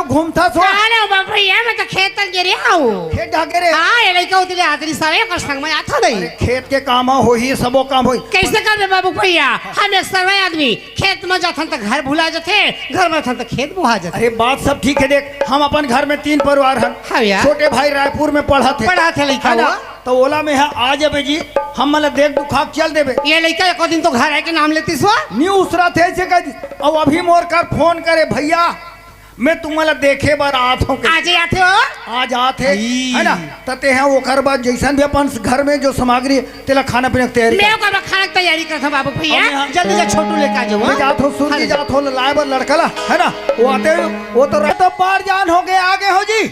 घूमता सो अरे भैया मैं तो खेत तक गिरे हूँ। खेत ढाके रे हाँ ये लड़का उतले आदमी सारे कर संग में आता नहीं। खेत के काम हो ही सबो काम हो कैसे कर बाबू भैया हम एक सर्वे आदमी खेत में जाथन तो घर भुला जाते घर में तो खेत बुहा जाते। अरे बात सब ठीक है देख हम अपन घर में 3 परिवार हैं। हाँ यार छोटे भाई रायपुर में पढ़ा थे लड़का ना तो ओला में है आ जाबे जी हम मतलब देख दुखा चल देबे। ये लड़का एक दिन तो घर है के नाम लेती सो न्यू उसरा थे से कह दी अब अभी मोर कर फोन करे भैया मैं तुम्हारा देखे बार आत हूँ आज ही आते हो आज आते है ना तते हैं वो कर बाद जैसन भी अपन घर में जो सामग्री तेला खाना पीने की तैयारी मैं का खाना की तैयारी करता हूं बाबू भैया जल्दी से छोटू लेके आ जाओ। मैं जात हो सुन जात हो लाए बर लड़का है ना वो आते वो तो बार जान हो गए आगे हो जी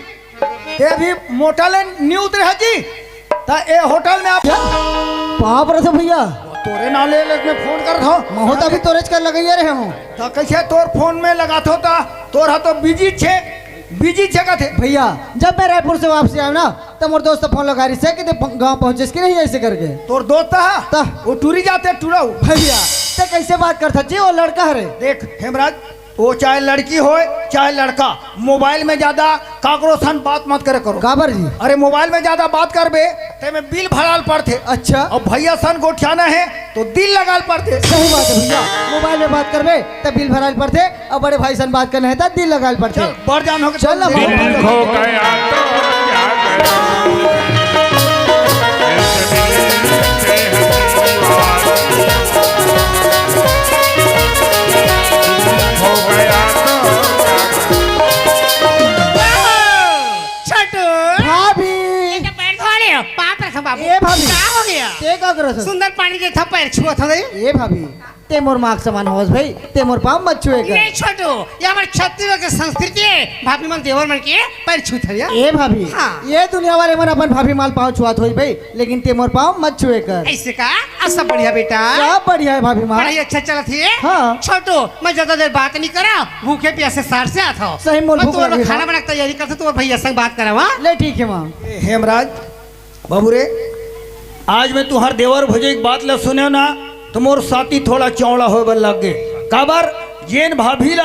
ये भी मोटल न्यू उतरे जी ता ए होटल में आप पाप रहे भैया तोरे ना ले मैं फोन कर था बहुत अभी तोरेज कर लगाइए रहे हूँ तो कैसे तोर फोन में लगा था तोर हा तो बिजी छे का थे भैया जब मैं रायपुर से वापसी आया ना तो मोर दोस्त फोन लगा रही से कि गांव पहुंचे कि नहीं ऐसे करके तोर दोस्त है वो टूरी जाते टूराऊ भैया ते कैसे बात करता जी वो लड़का है देख हेमराज वो चाहे लड़की हो चाहे लड़का मोबाइल में ज्यादा काकरो सन बात मत करे करो गाबर जी। अरे मोबाइल में ज्यादा बात करबे ते में बिल भराल पड़ते। अच्छा और भैया सन गोठियाना है तो दिल लगाल पड़ते। सही बात है भैया मोबाइल में बात करबे तो बिल भराल पड़ते और बड़े भाई सन बात करना है तो दिल लगाल पड़ते। चल बढ़ जान हो चल ना बाबू ए भाभी क्या हो गया ते का करो सुंदर पानी दे था पैर छुआ था ए भाभी ते मोर मार्क समान होस भाई ते मोर पाम मत छुए कर नहीं छोटू ये हमारे छत्तीसगढ़ के संस्कृति है भाभी मन देवर मन के पैर छूत है ए भाभी हाँ। ये दुनिया वाले मन अपन भाभी माल पाँव छुआत होई भाई लेकिन ते मोर पाँव मत छुए कर ऐसे का सब बढ़िया बेटा सब बढ़िया है भाभी माल पढ़ाई अच्छा चला थी हाँ। छोटू मैं ज्यादा देर बात नहीं करा भूखे प्यासे सार से आता हूँ सही मोर भूख लगी खाना बना के तैयारी करते तो भैया संग बात करा वहाँ ले ठीक है माँ हेमराज बाबू रे आज मैं तुहार देवर भजे एक बात ल सुने ना तो मोर साथी थोड़ा चौड़ा हो बल लग गए काबर जेन भाभीला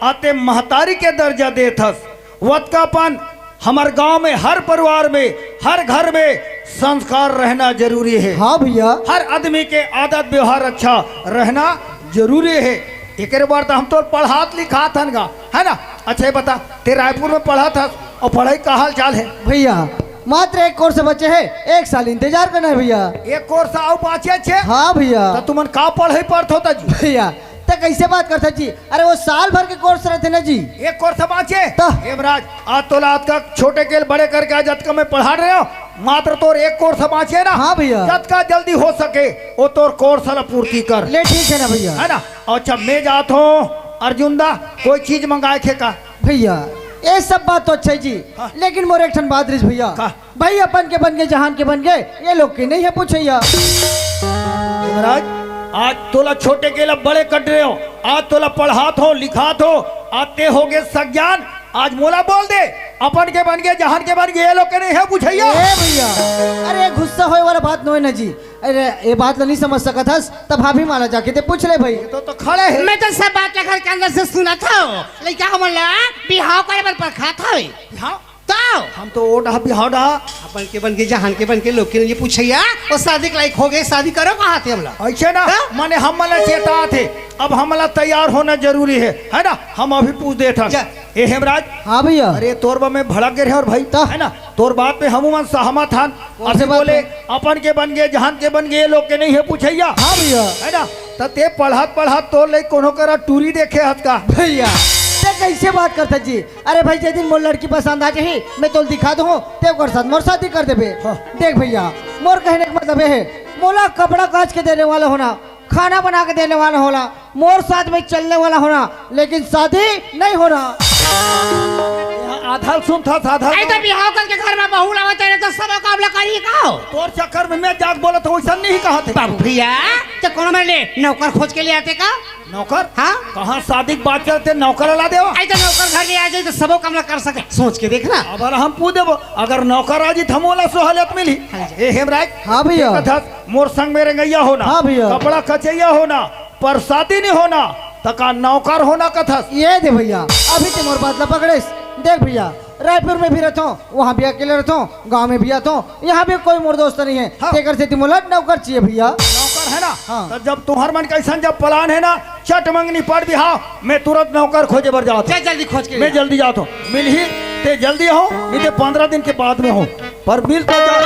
आते महतारी के दर्जा देथस वत का पान हमार गांव में हर परिवार में हर घर में संस्कार रहना जरूरी है। हाँ भैया हर आदमी के आदत व्यवहार अच्छा रहना जरूरी है। एक बार तो हम तो पढ़ात लिखा था ना है ना। अच्छा बता ते रायपुर में पढ़ा था और पढ़ाई का हाल चाल है भैया मात्र एक कोर्स बचे है 1 साल इंतजार करना है भैया। एक कोर्स आओ पाचे छे हाँ भैया तो तुमन का पढ़ाई पढ़त होता जी भैया तो कैसे बात करता जी अरे वो साल भर के कोर्स रहते ना जी एक कोर्स बाचे तो हेमराज आज तो लात का छोटे के बड़े करके आज का मैं पढ़ा रहे हो मात्र तोर एक कोर्स बाचे ना। हाँ भैया जब का जल्दी हो सके वो तोर कोर्स पूर्ति कर ले ठीक है ना भैया है ना। अच्छा मैं जात हूँ अर्जुन दा कोई चीज मंगाए थे का भैया ये सब बात तो अच्छा है जी हाँ। लेकिन मोर एक ठन बात रही भैया भाई अपन के बन गए जहान के बन गए ये लोग के नहीं है पूछैया महाराज आज तोला छोटे के ला बड़े कट रहे हो आज तोला पढ़ात हो लिखात हो आते हो गए सज्ञान आज मोला बोल दे अपन के बन गए जहान के बन गए ये लोग के नहीं है पूछैया भैया अरे गुस्सा होए वाला बात नहीं ना जी अरे ये बात नहीं समझ सकत हस तब भाभी माला जाके ते पूछ ले भाई तो खड़े है मैं तो सब बात घर के अंदर से सुना था लेकिन हमला बिहाव करे पर परखा था हाँ तो हम तो ओ डहा बिहाव डहा अपन के बन के जहान के बन के लोग के लिए पूछैया और शादी के लायक हो गए शादी करो कहाँ थे हमला ऐसे ना माने हम मला चेता थे अब हमला तैयार होना जरूरी है ना। हम अभी पूछ दे था ए हेमराज हाँ भैया अरे तोर में भड़क गए और भाई है ना तोर बात पे हम मन सहमत हन और बोले अपन के बन गए जहान के बन गए लोग के नहीं है पूछैया। हाँ भैया है ना तो ते पढ़त तोर ले कोनो करा टूरी देखे हत का भैया कैसे बात करता जी अरे भाई जे दिन मोर लड़की पसंद आ जाही मैं तो दिखा दूँ ते कर साथ मोर शादी कर देबे। हाँ। देख भैया मोर कहने का मतलब है मोला कपड़ा काच के देने वाला होना खाना बना के देने वाला होना मोर साथ में चलने वाला होना लेकिन शादी नहीं होना। आधा सुन था आधा तो बिहाव करके घर में बहू लावत है तो सब काबला करी का तोर चक्कर में मैं जाग बोला तो वैसा नहीं कहा थे बाबू भैया तो कौन मेरे नौकर खोज के लिए आते का नौकर हाँ कहाँ शादी बात करते नौकर ला दे आई तो नौकर घर ले आ जाए तो सबो काम कर सके सोच के देखना अब हम पूछ देबो अगर नौकर आ जी थमोला सोहलत मिली ए हेमराज। हाँ भैया मोर संग में रंगैया होना। हाँ भैया कपड़ा कचैया होना पर शादी नहीं होना तका नौकर होना कथस ये दे भैया अभी ते मोर बात ला पकड़े देख भैया, रायपुर में भी रहता हूँ, वहाँ भी अकेले रहता हूँ, गाँव में भी आता हूँ, यहाँ भी कोई मोर दोस्त नहीं है। हाँ। तेकर से मोला नौकर चाहिए भैया। नौकर है ना? हाँ। तो जब तुम्हार मन कैसन जब प्लान है ना, चट मंगनी पड़ भी हाँ, मैं तुरंत नौकर खोजे बर जाता जा हूँ। जल्दी खोज के मैं जल्दी जाता हूँ, मिल ही ते जल्दी हो, नहीं तो 15 दिन के बाद में हो, पर मिल तो जा।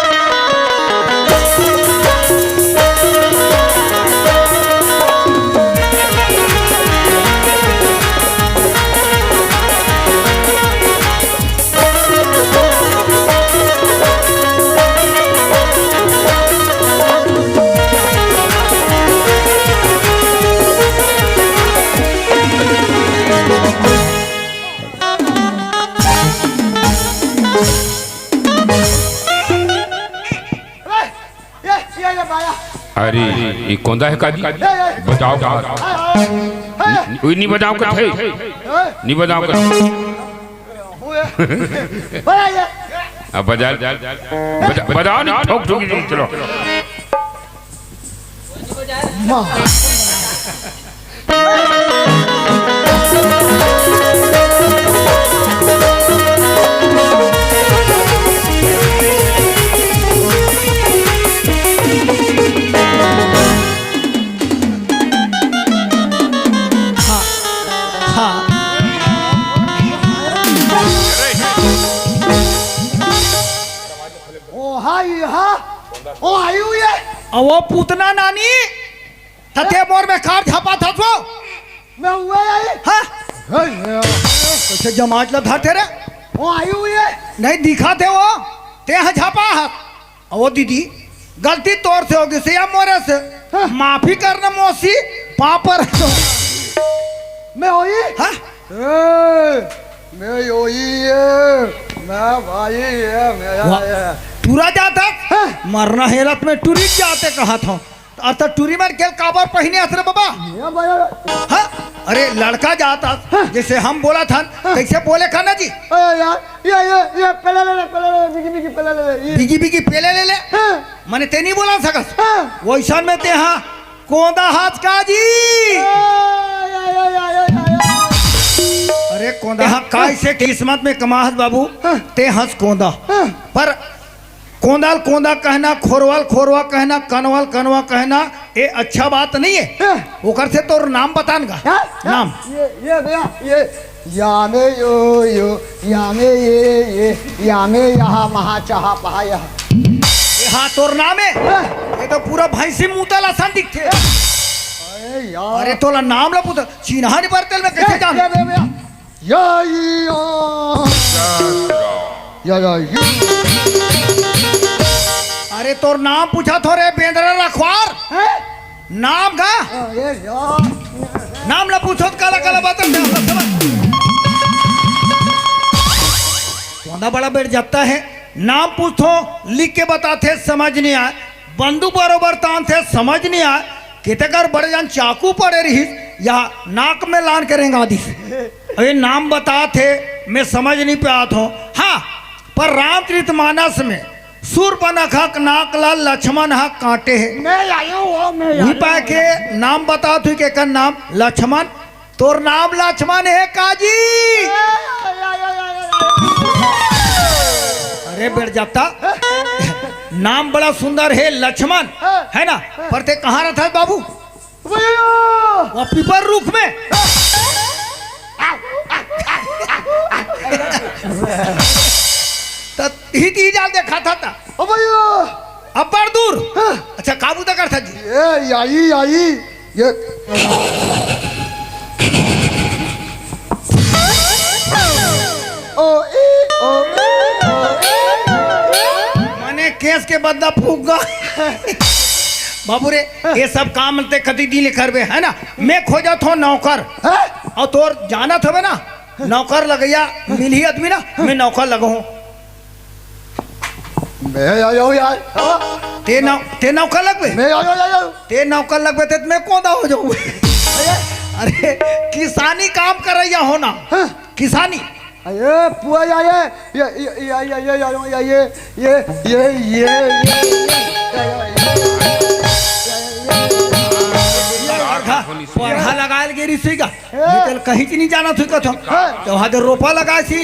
अरे ये कौन है काजी बताओ कोई नहीं बताओ कर थे नहीं बताओ कर अब बताओ नहीं ठोक ठोक चलो और वो पूतना नानी तथे मोर में कार छापा था तो मैं हुआ हाँ कैसे जमात ला था तेरे वो आई हुई है। नहीं दिखा थे वो ते यहाँ छापा है और वो दीदी गलती तौर से होगी से या मोरे से माफी करना मौसी पापर मैं हुई हाँ मैं हुई है, मैं भाई है, मेरा है। टूरा जाता मरना हेलत में टूरी जाते कहा था तो टूरी में केल काबर पहने असरे बाबा हाँ अरे लड़का जाता जैसे हम बोला था कैसे बोले खाना जी ये पहले ले बिगी बिगी पहले ले बिगी बिगी पहले ले ले मैंने ते नहीं बोला सकस वैसा में ते हाँ कोंदा हाथ का जी अरे कोंदा हाँ काय से किस्मत में कमाहत बाबू ते हंस कोंदा पर कोंदाल कोंदा कहना खोरवाल खोरवा कहना कनवाल कनवा कहना ये अच्छा बात नहीं है ओकर से तोर नाम बतानगा नाम ये भैया ये यामे यो यो यामे ये यामे यहाँ महा चाहा पहा यहाँ ये हाँ तोर नाम है ये तो पूरा भैंसी मुतल आसान दिखते अरे यार अरे तोला नाम ला पुत्र चिन्हा नहीं बरतेल में कैसे जान अरे तोर नाम पूछा थो रे बेंद्रा रखवार नाम का नाम ला पूछो काला काला बात कोंदा बड़ा बैठ जाता है नाम पूछो लिख के बताते समझ नहीं आए बंदूक बरोबर तानते समझ नहीं आए कितकर बड़े जान चाकू पड़े रही या नाक में लान करेंगे आदि अरे नाम बताते मैं समझ नहीं पाया था हाँ पर रामचरितमानस में सूर्पनख हक नाकलाल लक्ष्मण हक कांटे है मैं आया हूँ मैं पाए के नाम बता तू के कर नाम लक्ष्मण तोर नाम लक्ष्मण है काजी अरे बैठ जाता नाम बड़ा सुंदर है लक्ष्मण है ना पर ते कहाँ रहता है बाबू वो पीपर रुख में ही जाल देखा था अब बड़ दूर अच्छा काबू तक था जी ये आई ये मैंने केस के बदला फूक गा बाबू रे ये सब काम ते कदी दी करबे है ना मैं खोजा थो नौकर और तोर जाना था ना नौकर लगैया मिल ही आदमी ना मैं नौकर लगो मैं आया हूँ यार ते नौकर लगबे मैं आया ते नौकर लगबे ते मैं कौदा हो जाऊँ अरे किसानी काम कर रही हो ना किसानी अरे पुआ ये परहा लगायल गेरी सी का निकल कहीं की नहीं जाना थी कथम तो वहां जो रोपा लगा सी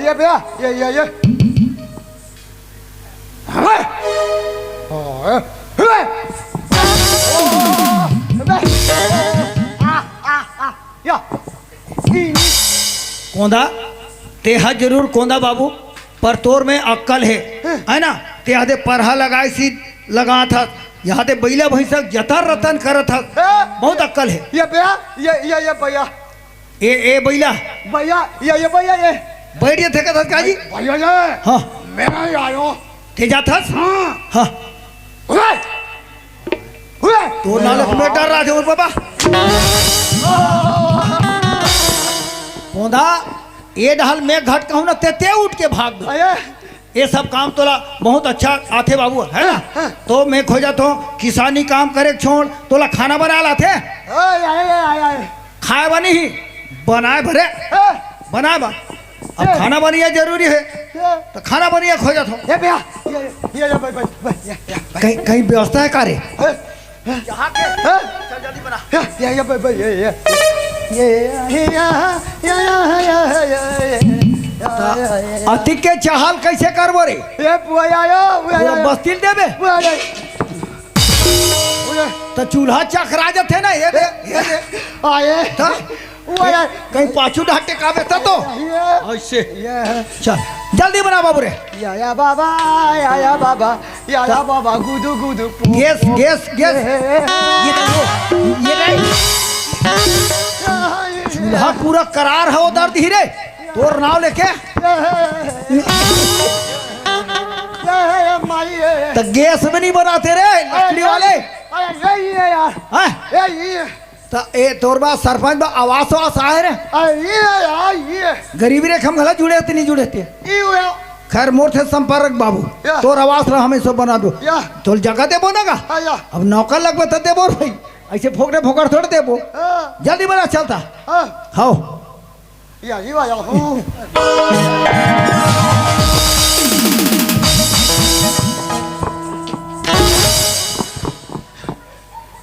ये भैया ये हमें या कोंदा तेहा जरूर कोंदा बाबू पर तोर में अक्कल है ना तेहा दे परहा लगाए सी लगा था यहाँ दे बैला भैंसा जतर रतन करत था बहुत अक्कल है ये भैया ये भैया ए बैला भैया ये भैया ये बैठ गए थे का काजी भैया ये हाँ मेरा ही आयो ते जाता हाँ हुए तो नालक में डर रहा थे और बाबा कोंदा ये ढाल में घट कहूँ ना ते उठ के भाग दो ये सब काम तोला बहुत अच्छा आते बाबू है ना तो मैं खो जाता हूँ किसानी काम करे छोड़ तोला खाना बना लाते खाए बनी ही बनाए भरे बनाए बा अब खाना बनिया जरूरी है तो खाना बनिया खो जाता हूँ ये भैया ये कहीं कहीं व्यवस्था है कार्य यहाँ के चल जल्दी बना अति के चाहल कैसे करबो रे ये पूरा बस्तिल देबे तो चूल्हा चखरा जाते ना ये दे आए तो कहीं पाछू ढाटे काबे तो ऐसे चल जल्दी बना बाबू रे या बाबा या बाबा गुदु गुदु गैस गैस गैस ये नहीं चूल्हा पूरा करार है उधर धीरे तोर नाव लेके तो गैस में नहीं बनाते रे लकड़ी वाले यही है यार हैं यही है तो ए तोर बा सरपंच बा आवास वास आए रे ये यार ये गरीबी रेखा हम गला जुड़े थे नहीं जुड़े थे खैर मोर थे संपर्क बाबू या। तोर आवास रहा हमें सब बना दो या। तो जगह देबो ना का या। अब नौकर लगबे तो देबो भाई ऐसे फोकड़े फोकड़ थोड़े देबो जल्दी बना चलता हाँ या ये वाला हूँ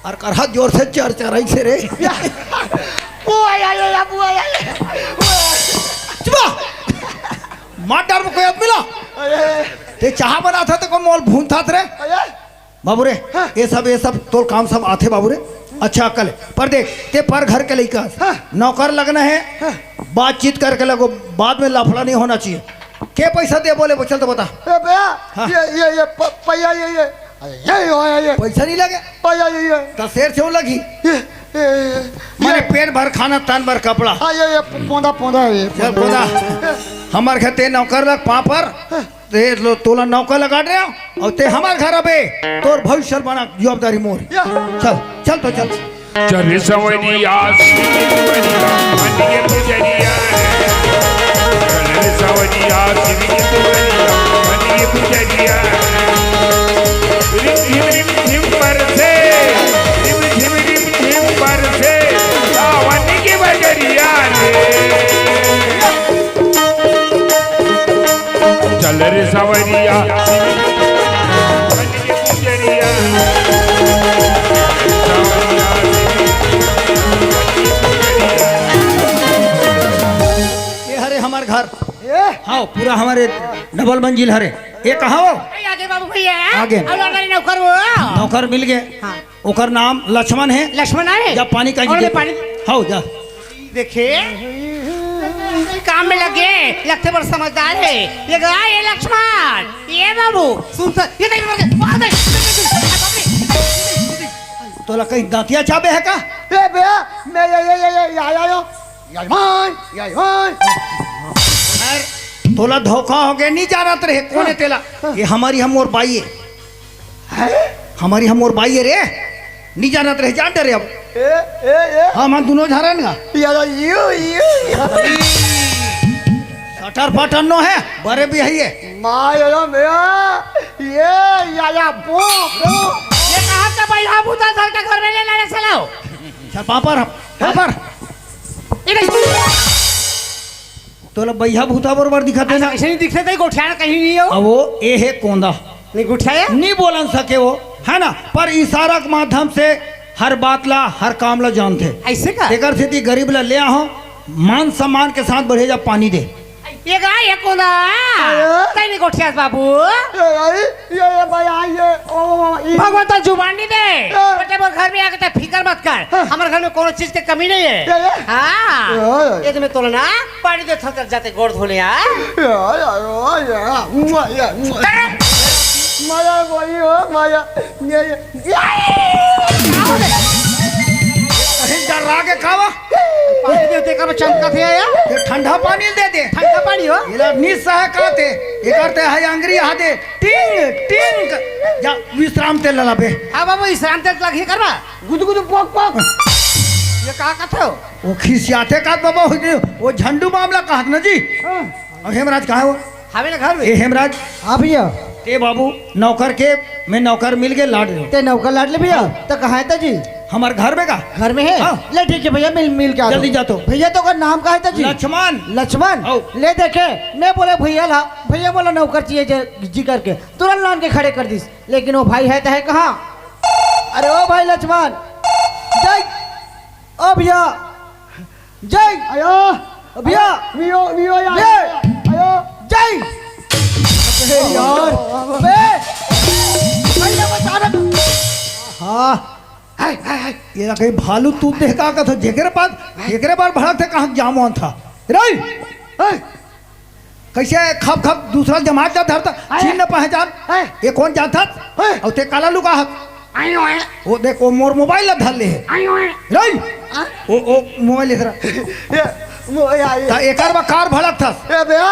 और करहा जोर से चर चराई से रे चुप मार में कोई आदमी ला ते चाह बना था तो को मोल भून था रे बाबू रे ये सब तो काम सब आते बाबू रे अच्छा अकल है पर देख ते पर घर के लेकर नौकर लगना है बातचीत करके लगो बाद में लफड़ा नहीं होना चाहिए के पैसा दे बोले चल तो बता ये पैया ये पैसा नहीं लगे पैया ये तो शेर से लगी मैंने पेट भर खाना तन भर कपड़ा ये पौधा पौधा ये चल खुदा हमार घर ते नौकर लग पापर ते तोला नौकर लगा दे और ते हमार घर अबे तोर भविष्य बना जवाबदारी मोर चल चल तो चल चल सवनिया सिविके पुजरिया चल सवनिया सिविके पुजरिया रिम झिम पर से रिम पर से सावन के बजरिया चल रे सवनिया पुजरिया ये हरे हमार घर हाँ पूरा हमारे डबल मंजिल हरे ये कहाँ हो आगे बाबू भैया आगे। अब हमारे नौकर वो नौकर मिल गए हाँ। ओकर नाम लक्ष्मण है लक्ष्मण आए जा पानी का और ले पानी हाँ जा देखिए काम में लगे लगते बड़ समझदार है ये गया ये लक्ष्मण ये बाबू सुन ये नहीं तो कहीं दांतिया चाबे है का ये भैया मैं ये आया खैर तोला धोखा हो गया नहीं जानत रहे कौन है तेला ये हमारी हम और बाई है हमारी हम और बाई है रे नहीं जानत रहे जान डरे अब हाँ हम दोनों झारन का सटर पटर नो है बड़े भी है ये ये कहाँ का बैठा भूता सर का घर में ले लाने चलाओ चल पापर तोला बैहा भूता बरोबर दिखाते ना ऐसे नहीं दिखते थे गोठिया कहीं नहीं हो अब वो ए है कोंदा नहीं गुठाया नहीं बोलन सके वो है ना पर इशारा के माध्यम से हर बात ला हर काम ला जानते ऐसे का तेकर से ती गरीब ला ले आहो मान सम्मान के साथ बढ़े जा पानी दे ये गा ये कोना तै नहीं कोठियास बाबू ये भैया ये ओ भगवान तो जुबान नहीं दे बेटे वो घर में आके तो फिकर मत कर हमारे घर में कोनो चीज की कमी नहीं है हाँ ये तो मैं तोला ना पानी दे थक जाते गोड़ धोले यार माया बोली हो माया डरा के खावा पानी देते का चमका थे यार ये ठंडा पानी दे दे ठंडा पानी हो इला निस्सा है काते ये करते है अंग्री हाथे टिंग टिंग जा विश्राम तेल ला बे हाँ बाबू विश्राम तेल लगी करवा गुदगुद पोक पोक ये कहा कथे हो वो खिसियाते का बाबा वो झंडू मामला कहा ना जी और हेमराज कहा वो हमें ना घर में ए हेमराज हाँ भैया ते बाबू नौकर के मैं नौकर मिल के लाड रहे ते नौकर लाड ले भैया तो कहाँ है जी हमारे घर में का घर में है हाँ। ले ठीक है भैया मिल मिल के आ जल्दी जा तो। भैया तो का नाम का है जी लक्ष्मण लक्ष्मण आओ। ले देखे ने बोले भैया ला भैया बोला नौकर चाहिए जी करके तुरंत लान के खड़े कर दिस लेकिन वो भाई है तो है कहाँ अरे ओ भाई लक्ष्मण जय ओ भैया जय आयो भैया मियो मियो यार आयो जय यार बे भैया बता रहा हाँ ये कहीं भालू तू देखा का था जेकरे बार भड़क थे कहाँ जामोन था रे कैसे खप खप दूसरा जमात जा धरता छीन न पहचान ये कौन जाता और ते काला लुका हक वो देख वो मोर मोबाइल ला धर ले रे ओ मोबाइल इधर मोया ता एकर बा कार भड़क था ए भैया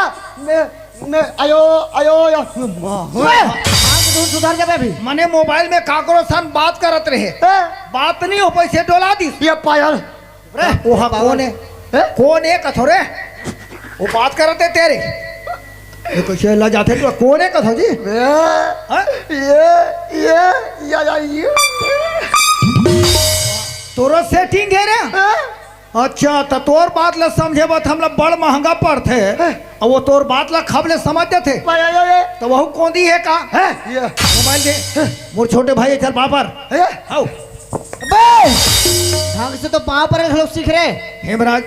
मैं आयो आयो सुधार जाबे अभी मने मोबाइल में काकरो सन बात करत रहे बात नहीं हो पैसे डोला दी ये पायल रे ओहा कौन है कथो रे वो बात करते तेरे ये कैसे ला जाते तो कौन है कथो जी हाँ? ये तोरो सेटिंग है रे अच्छा तो तोर बात ला समझे बात हमला बड़ महंगा पड़ते और वो तोर बात ला खबले समझते थे तो वह कौन दी है का ये मोबाइल दे मोर छोटे भाई चल बापर आओ ढंग से तो पाँव पर लोग सीख रहे हेमराज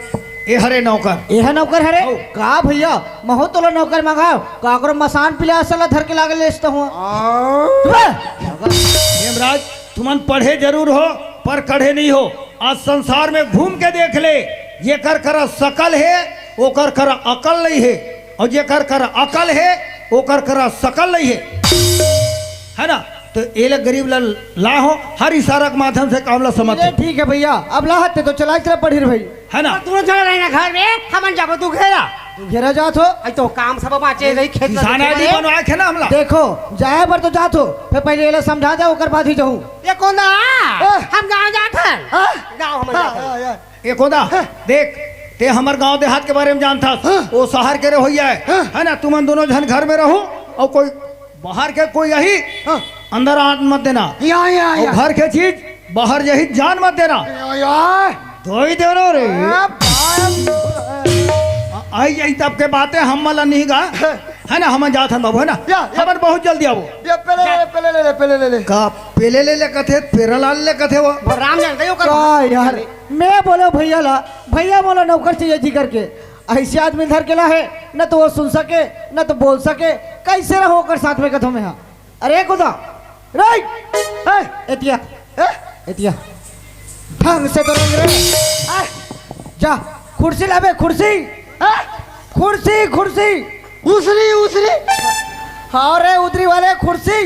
ए हरे नौकर यह नौकर है रे आओ। का भैया महो तोला नौकर मंगाओ काकरो मसान पिले असल धर के लागे लेस्ता हूँ हेमराज तुमन पढ़े जरूर हो पर कढ़े नहीं हो आज संसार में घूम के देख ले ये कर सकल है वो कर अकल नहीं है और ये कर अकल है वो कर सकल नहीं है ना तो ये लोग गरीब ला हो हर इशारा के माध्यम से काम ला समझते ठीक है भैया अब लाहते तो चला के पढ़ी रे भाई है ना तू चला रहना घर में हमन जाबो तू घेरा घेरा जात हो आई तो काम सब बाचे रही खेत किसान आदि बनवाए थे ना हमला देखो जाए पर तो जात हो फिर पहले ये समझा दे ओकर बाद ही जाऊँ ये कौन दा हम गांव जात हैं गांव हम जात हैं ये कोदा देख ते हमार गांव देहात के बारे में जानता वो शहर के रे हो है ना तुम दोनों जन घर में रहो और कोई बाहर के कोई यही अंदर आन मत देना और घर के चीज बाहर यही जान मत देना धो ही देना रे आई यही तब के बातें हम वाला नहीं गा है ना हम जात हम बाबू है ना खबर बहुत जल्दी आओ पहले ले का पेले ले कथे पेरलाल ले कथे वो राम जानते हो कर का यार मैं बोलो भैया ला भैया बोलो नौकर चाहिए जी करके ऐसे आदमी धर के ला है न तो वो सुन सके न तो बोल सके कैसे रहो कर साथ में कथों में हाँ अरे खुदा राइट एतिया एतिया ढंग से तो रंग रे जा कुर्सी लाबे कुर्सी कुर्सी कुर्सी उसरी उसरी हाँ रे उतरी वाले कुर्सी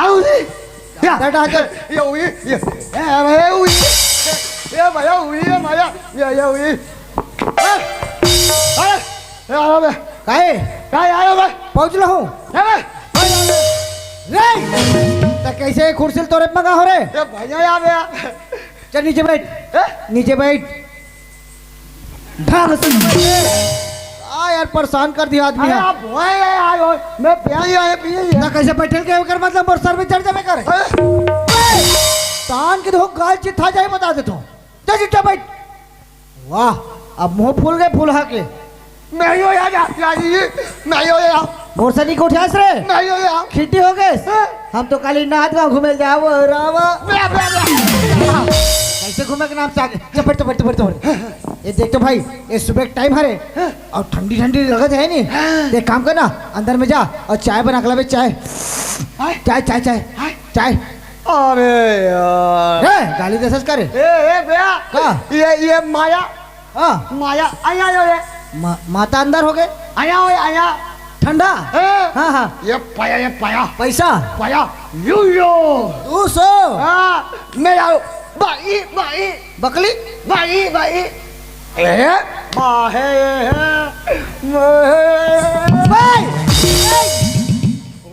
उसरी बैठ आ जा ये उई ये भैया उई ये भैया उई ये भैया ये उई आया बे काहे काय आया बे पहुंच लो हूँ रे तो कैसे कुर्सी तोरे मंगा हो रे ये भैया आ गया चल नीचे बैठ नीचे बैठ ढंग से यार परेशान कर दिया आदमी आप होए आयो मैं प्याई आए पिए ना कैसे बैठल के कर मतलब मोर सर में चढ़ जावे कर तान के दो गाल चिथा जाए बता दे तो जा चिट्ठा बैठ वाह अब मुंह फूल गए फूल के मैं यो यार मैं यो यार मोर सनी को उठास रे मैं यो यार खिट्टी हो गए हम तो खाली नाथ गाँव घूमे जाओ रावा बे बे बे कैसे घूमे के नाम से आगे चपट चपट चपट चपट ये देख तो भाई ये सुबह का टाइम हरे और ठंडी ठंडी लगत है नी देख काम करना अंदर में जा और चाय बना के लावे चाय चाय चाय चाय चाय अरे यार गाली देसस करे ए भैया हाँ। ये माया हाँ माया आया ये माता अंदर हो गए आया ओए आया ठंडा ए हाँ हाँ ये पाया पैसा पाया यो 200 हाँ मैं आओ बाई बकली बाई ए बाहे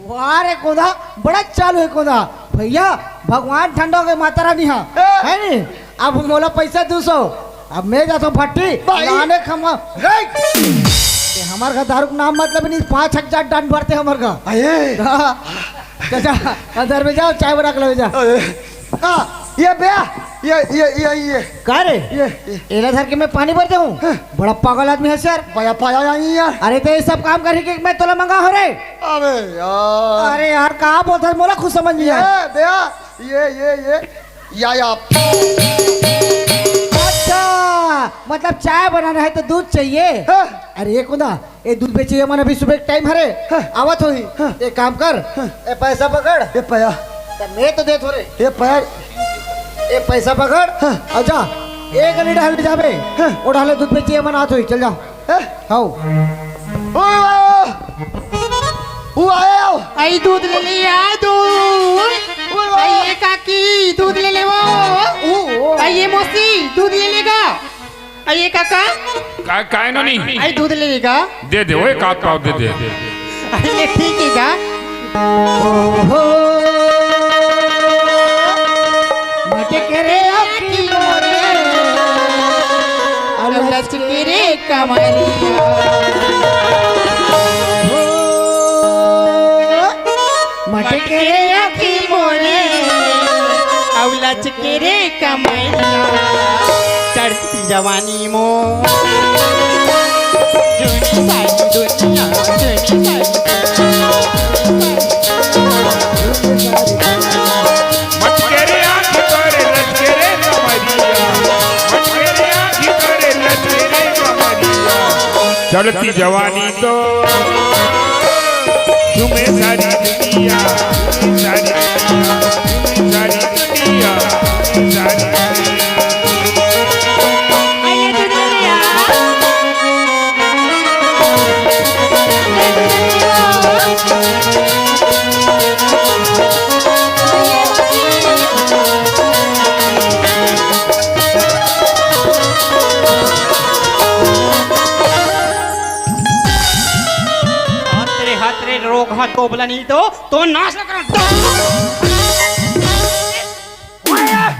वाह रे कोदा बड़ा चालू है कोदा भैया भगवान ठंडा के माता रानी हाँ है नी अब मोला पैसा 200 अब मैं जाता हूँ फट्टी लाने खमा हमार का दारू का नाम मतलब नहीं 5,000 डंड भरते हमार का आए चाचा अंदर में जाओ चाय बना के ले जा ये भैया ये का रे एला धर के मैं पानी भरते हूँ बड़ा पागल आदमी है सर पाया नहीं यार अरे तो ये सब काम कर के मैं तोला मंगा हो रे अबे यार अरे यार कहाँ बोलता मोला खुद समझ नहीं आया भैया ये या अच्छा मतलब चाय बनाना है तो दूध चाहिए अरे ये खुदा ये दूध बेचिए मन अभी सुबह टाइम हरे आवत होई एक काम कर ए पैसा पकड़ ये पाया मैं तो दे थोड़े ये पाया ए पैसा पकड़ और जा एक गली डाल में जाबे वो डाले दूध बेचिए मन आत होई चल जा हाउ वो आया आई दूध ले लिया दूध आई ये काकी दूध ले ले वो आई ये मौसी दूध ले लेगा आई ये काका काय नो नहीं आई दूध ले लेगा दे दे ओए काट पाव दे दे आई ये ठीक है का मटे करे आखी मोरे अलच के रे कमरिया मटे करे आखी मोरे अवलच के रे कमरिया चढ़ती जवानी मो जुनी सारी दुनिया जुनी मटकेरे आँख करे लचकेरे कमरिया मटकेरे आँख करे लचकेरे कमरिया चढ़ती जवानी तो तुम्हें सारी दुनिया सारी दुनिया सारी आइए दूध ले लिया हाथ रे रोग हाथ तो बोला नहीं तो नाश न करो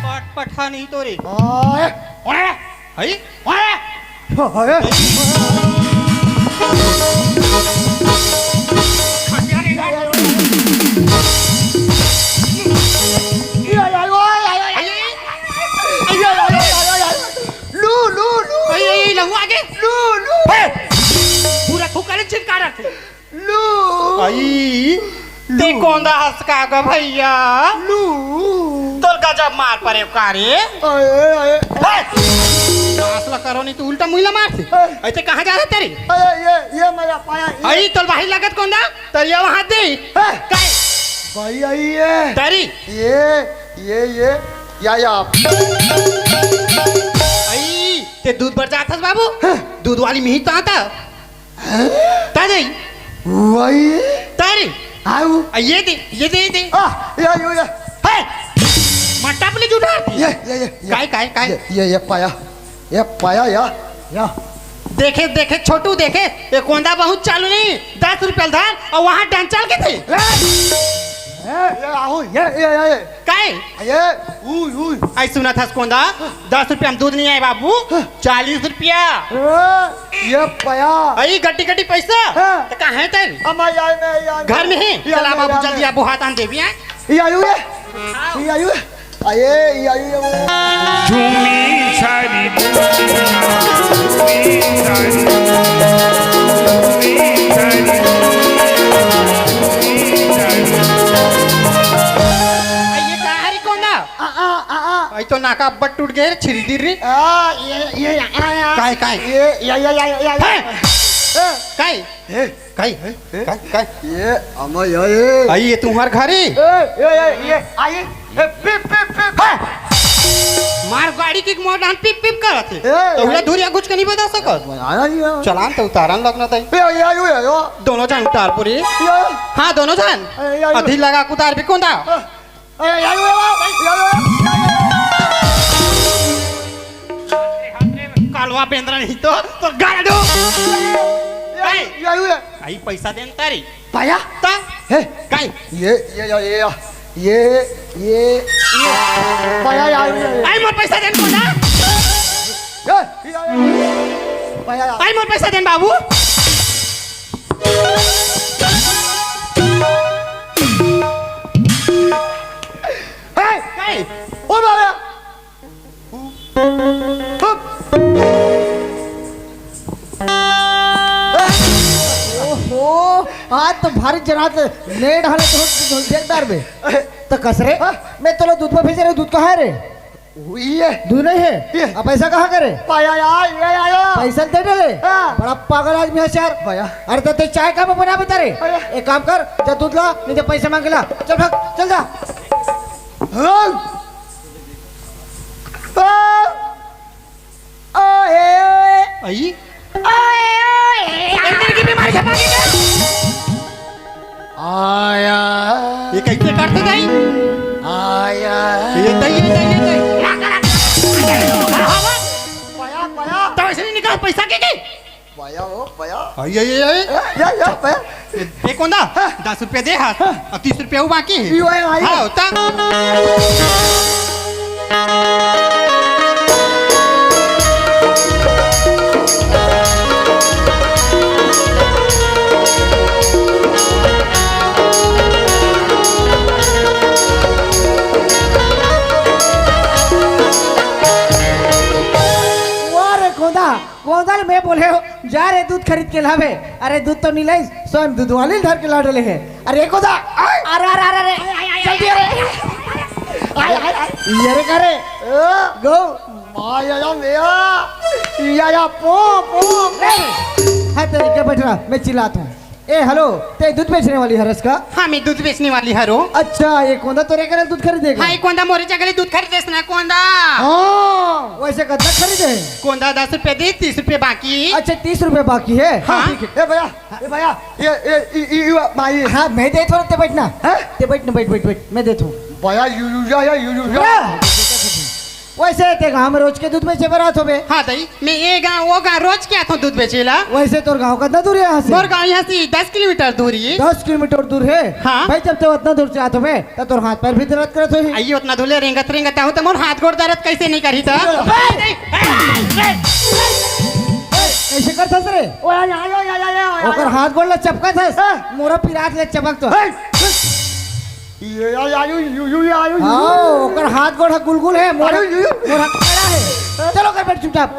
पट पठा नहीं तो रे ओए हई ओए आई लहू आगे पूरा थूका चिपका रखे आई ते कौंदा हंस का गा भैया तो गजब मार परे कारे नासला करो नहीं तो उल्टा मुइला मारते ऐसे कहाँ जा रहा तेरी ये मेरा पाया आई तो भाई लागत कौंदा तरिया वहां दे काय भाई आई ये तरी ये या आई ते दूध बढ़ जाता बाबू दूध वाली मिही तो आता तारे वही तारे आऊ ये दे या है मट्टा पले जुटा ये काय ये पाया या देखे छोटू देखे ये कोंदा बहुत चालू नहीं 10 रुपया धार और वहाँ डंचाल के थे ये काय आई सुना था कोंदा 10 रुपया में दूध नहीं आए बाबू 40 रुपया ये पाया आई गड्डी पैसा तो कहाँ है तेरे घर में है चला बाबू जल्दी आप हाथ आन देवी हैं झूमी सारी आई तो नाका अब्बट टूट गए छिरी दी रे ये काय काय ये काय काय काय ये अम्मा ये आई ये तुम्हार घरे ये आई पिप पिप पिप मार गाड़ी की मोड़ डान पिप पिप करत है ए, तो उला दूरिया कुछ नहीं बता सकत आया नहीं चलान तो उतारन लगना था ये दोनों जन उतार पूरी हाँ दोनों जन अधी लगा उतार भी कौन था कालवा पेंद्रा नहीं तो गाड़ दो आई पैसा देन तारी पाया ता हे काय ये पाया आई मोर पैसा देन कोना पाया आई मोर पैसा देन बाबू काय ओ बाबा ओहो आज तो भारी जनात लेट हाले तो देखदार बे तो कसरे मैं तो दूध में भेज रहे दूध कहाँ है रे ये दूध नहीं है अब पैसा कहाँ करे पाया यार ये आया पैसा दे डाले हाँ। बड़ा पागल आदमी है यार भैया अरे तो ते चाय का बना बता रे अरे। एक काम कर जा दूध ला नहीं तो पैसा मांग ला चल भाग चल जा आई अंदर की बीमारी खा पाएंगे आया ये कैसे काटते जाई आया ये दई पाया पाया तो ऐसे नहीं निकाल पैसा के पाया ओ पाया आई आई आई या पाया ये कौन दा 10 रुपया दे हाथ और 30 रुपया वो बाकी है यो आई हाँ होता गोदाल में बोले हो जा रे दूध खरीद के लावे अरे दूध तो नहीं लाई स्वयं दूध वाले धर के ला डले है अरे गोदा अरे अरे अरे जल्दी अरे ये रे करे गो माया मेया या पो है तेरे के बैठ रहा मैं चिल्लाता हूँ ए हेलो ते दूध बेचने वाली हरस का हाँ मैं दूध बेचने वाली हरो अच्छा ये कौन तोरे करे दूध खरीदेगा हाँ कौन मोरे जगह दूध खरीदेस ना कौन हाँ वैसे कितना खरीदे कौन 10 रुपया दे 30 रुपया बाकी अच्छा 30 रुपए बाकी है हाँ। ठीक है ए भैया ये माई हाँ मैं देता हूँ ते बैठना ते बैठ मैं देता हूँ भैया यू वैसे ते गाँव में रोज के दूध बेचे बरात हो बे हाँ दई मैं ये गाँव वो गाँव रोज क्या था दूध बेचेला वैसे तोर गाँव कितना दूर है यहाँ से मोर गाँव यहाँ से 10 किलोमीटर दूरी है 10 किलोमीटर दूर है हाँ। भाई जब तो उतना दूर से आते हो तो तोर हाथ पैर भी दर्द करत हो आइए उतना धुले रेंगत हो तो मोर हाथ गोड़ दर्द कैसे नहीं करी था ऐसे कर था रे ओकर हाथ गोड़ ला चपका था मोरा पिरात ले चपक तो हाँ ओकर हाथ गोड़ गुलगुल है मोरा मोरा कड़ा है चलो कर बैठ चुपचाप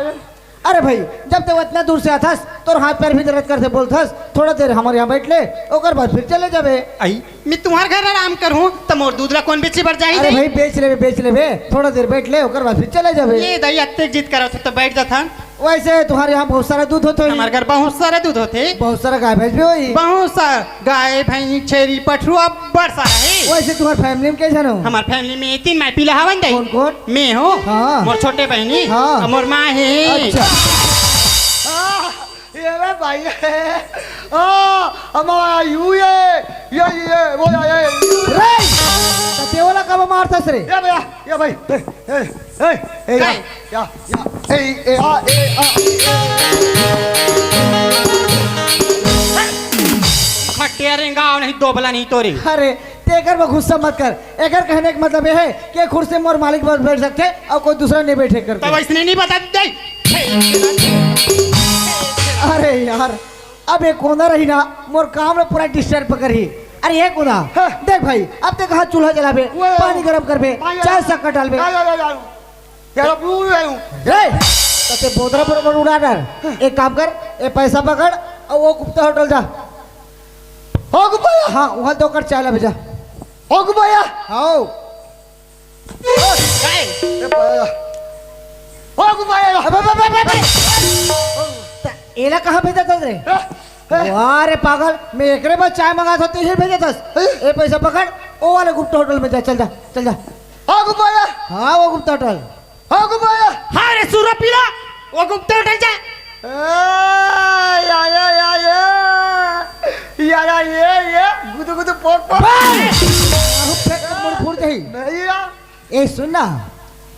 अरे भाई जब तक इतना दूर से आथस तो हाथ पैर भी दर्द करते बोलथस थोड़ा देर हमारे यहाँ बैठ ले ओकर बाद फिर चले जाबे आई मैं तुम्हारे घर आराम करूँ तो मोर दूध ला कौन बेची बढ़ अरे जाए भाई बेच ले थोड़ा देर बैठ ले ओकर बाद फिर चले जाबे ये दही अत्ते जिद करो तो बैठ जाता वैसे तुम्हारे यहाँ बहुत सारा दूध होते हमारे घर बहुत सारे दूध होते बहुत सारा गाय भैंस भी होई बहुत सारा गाय भैंस छेरी पठरू अब बड़ सारा है वैसे तुम्हारे फैमिली में कैसे हो हमारे फैमिली में 3 मैं पीला हवन दई कौन मैं हो हाँ। मोर छोटे बहनी हाँ। और मोर माँ है अच्छा ये भाई हमारा यू ये वो ये रे ते वाला कब मारतस रे भैया ये भाई खटिया रेंगा नहीं दोबला नहीं तोरी अरे तेकर में गुस्सा मत कर एकर कहने का मतलब ये है कि कुर्सी में और मालिक बस बैठ सकते और कोई दूसरा नहीं बैठे तब करके इसने नहीं बता दी अरे यार अब ये कोना रही ना मोर काम में पूरा डिस्टर्ब करी अरे ये कोना देख भाई अब तक हाथ चूल्हा जलाबे पानी गरम करबे चाय शक्कर डालबे रे ते बोतरा पर उड़ा डाल एक काम कर ये पैसा पकड़ और वो गुप्ता होटल जा हो गुबाया हाँ वहाँ दो कर चाय ला भेजा हो गुबाया आओ काय? ए पाया ओ गुबाया एला कहाँ भेजा था रे? वाह रे पागल, मैं एकरे बाद चाय मंगा था तो ये भेजा था। ए पैसा पकड़, ओ वाले गुप्ता होटल में जा, चल जा चल जा। ओ गुबाया हाँ वो गुप्ता होटल। ओ गुबाया हाँ रे सूरा पीला, वो गुप्ता होटल जा। या ये गुदु गुदु पोक पोक फूट गई। नहीं यार ए सुनना,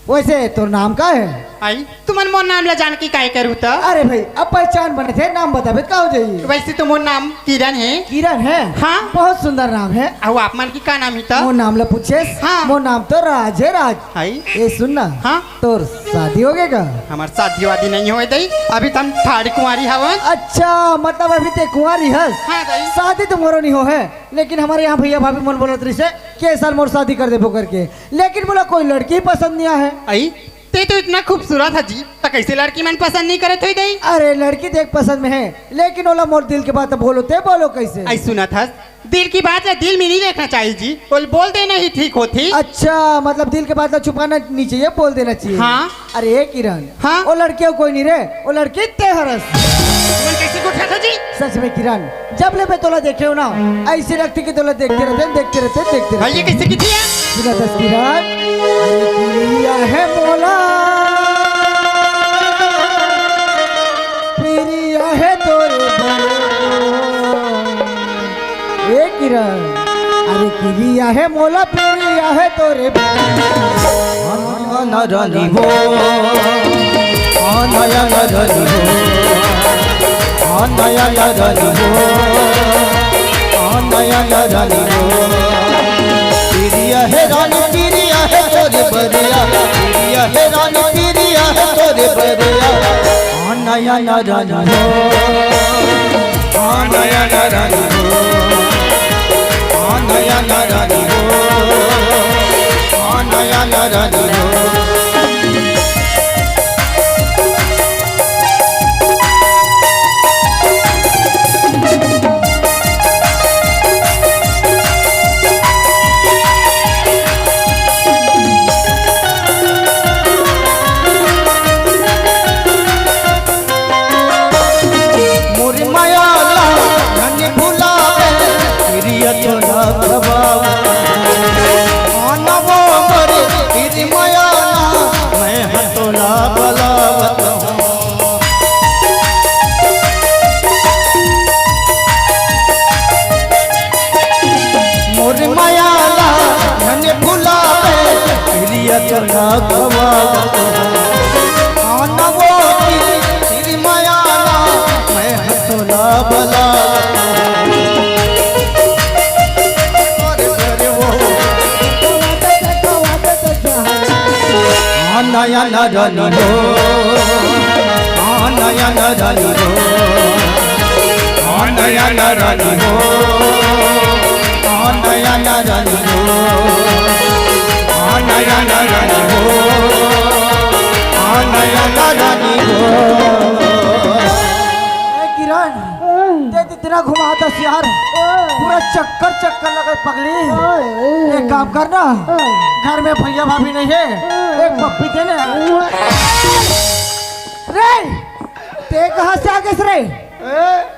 वैसे तो नाम का है? आई तुमन मोर नाम ला जान की काय करू त? अरे भाई अब पहचान बने थे, नाम बता का हो जाइए। वैसे तो मोर नाम किरण है। किरण है? हाँ। बहुत सुंदर नाम है। अब आप मन की का नाम ही त? वो नाम ला पूछे? हाँ। वो नाम तो राज है, राज। आई ए सुनना, हाँ तो शादी हो गएगा? हमार शादी वादी नहीं होए दई, अभी तुम ठाड़ी कुंवारी हवन। अच्छा मतलब अभी ते कुंवारी हस? हाँ दई। शादी तो मोरो नहीं हो है, लेकिन हमारे यहाँ भैया भाभी मन बोलत रही से के साल मोर शादी कर देबो करके, लेकिन बोला कोई लड़की पसंद नहीं है। आई ते तो इतना खूबसूरत है जी, तो कैसे लड़की मन पसंद नहीं करे थोई दई? अरे लड़की देख पसंद में है, लेकिन ओला मोर दिल के बात बोलो ते बोलो कैसे? आई सुना था दिल की बात है, दिल में नहीं देखना चाहिए जी, बोल देना ही ठीक होती। अच्छा मतलब दिल के बात छुपाना नहीं चाहिए, बोल देना चाहिए। हाँ। अरे ए किरण, हाँ। वो लड़की कोई नहीं रे, वो लड़की ते हरस। तुमन कैसे गुठा था जी? सच में किरण, जब ले मैं तोला देखे हो ना, ऐसी लगती कि तोला देखते रहते। भाई ये कैसे की थी? सुना दस किरण, अरे प्रिया है मोला, प्रिया है तोरे ए किरण, अरे प्रिया है मोला, प्रिया है तोरे नरनी हो नया नरनी हो नया नरनी हो नया नरनी हो प्रिया है रानी प्रिया है तोरे बरिया प्रिया है रानी प्रिया है तोरे बरिया नया नरनी हो नया नरनी हो नया नरनी हो नया नरनी हो नया नरनी हो नया नरनी हो नया नरनी हो नया नरनी हो नया नरनी हो नया नरनी हो। किरण ते इतना घुमाता यार, पूरा चक्कर लगा पगली। एक काम करना, घर में भैया भाभी नहीं है, एक पप्पी देने। रे ते कहाँ से आगे रे?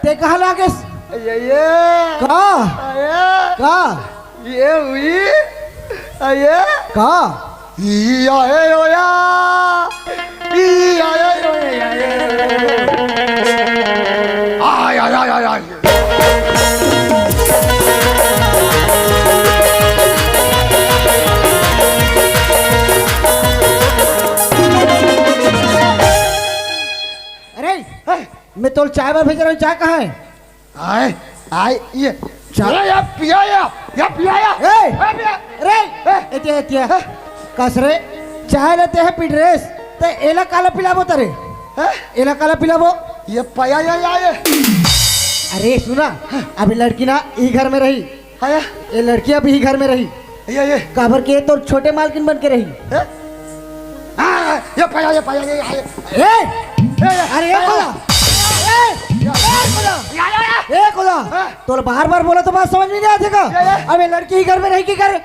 ते कहाँ लागे? ये का ये हुई ये का या या मैं तो चाय में भेज रहा हूँ, चाय कहाँ है? आए आए ये चला या पिया रे कस रे चाय लेते हैं पी ड्रेस ते एला काला पिलाबो तरे, एला काला पिलाबो ये पाया या अरे सुना, अभी लड़की ना ही घर में रही, ये लड़की अभी ही घर में रही, ये काबर के तो छोटे मालकिन बन के रही। ये पाया अरे खुदा तो बार बोला तो बात समझ में नहीं आती का। अब ये लड़की ही घर में रही की करे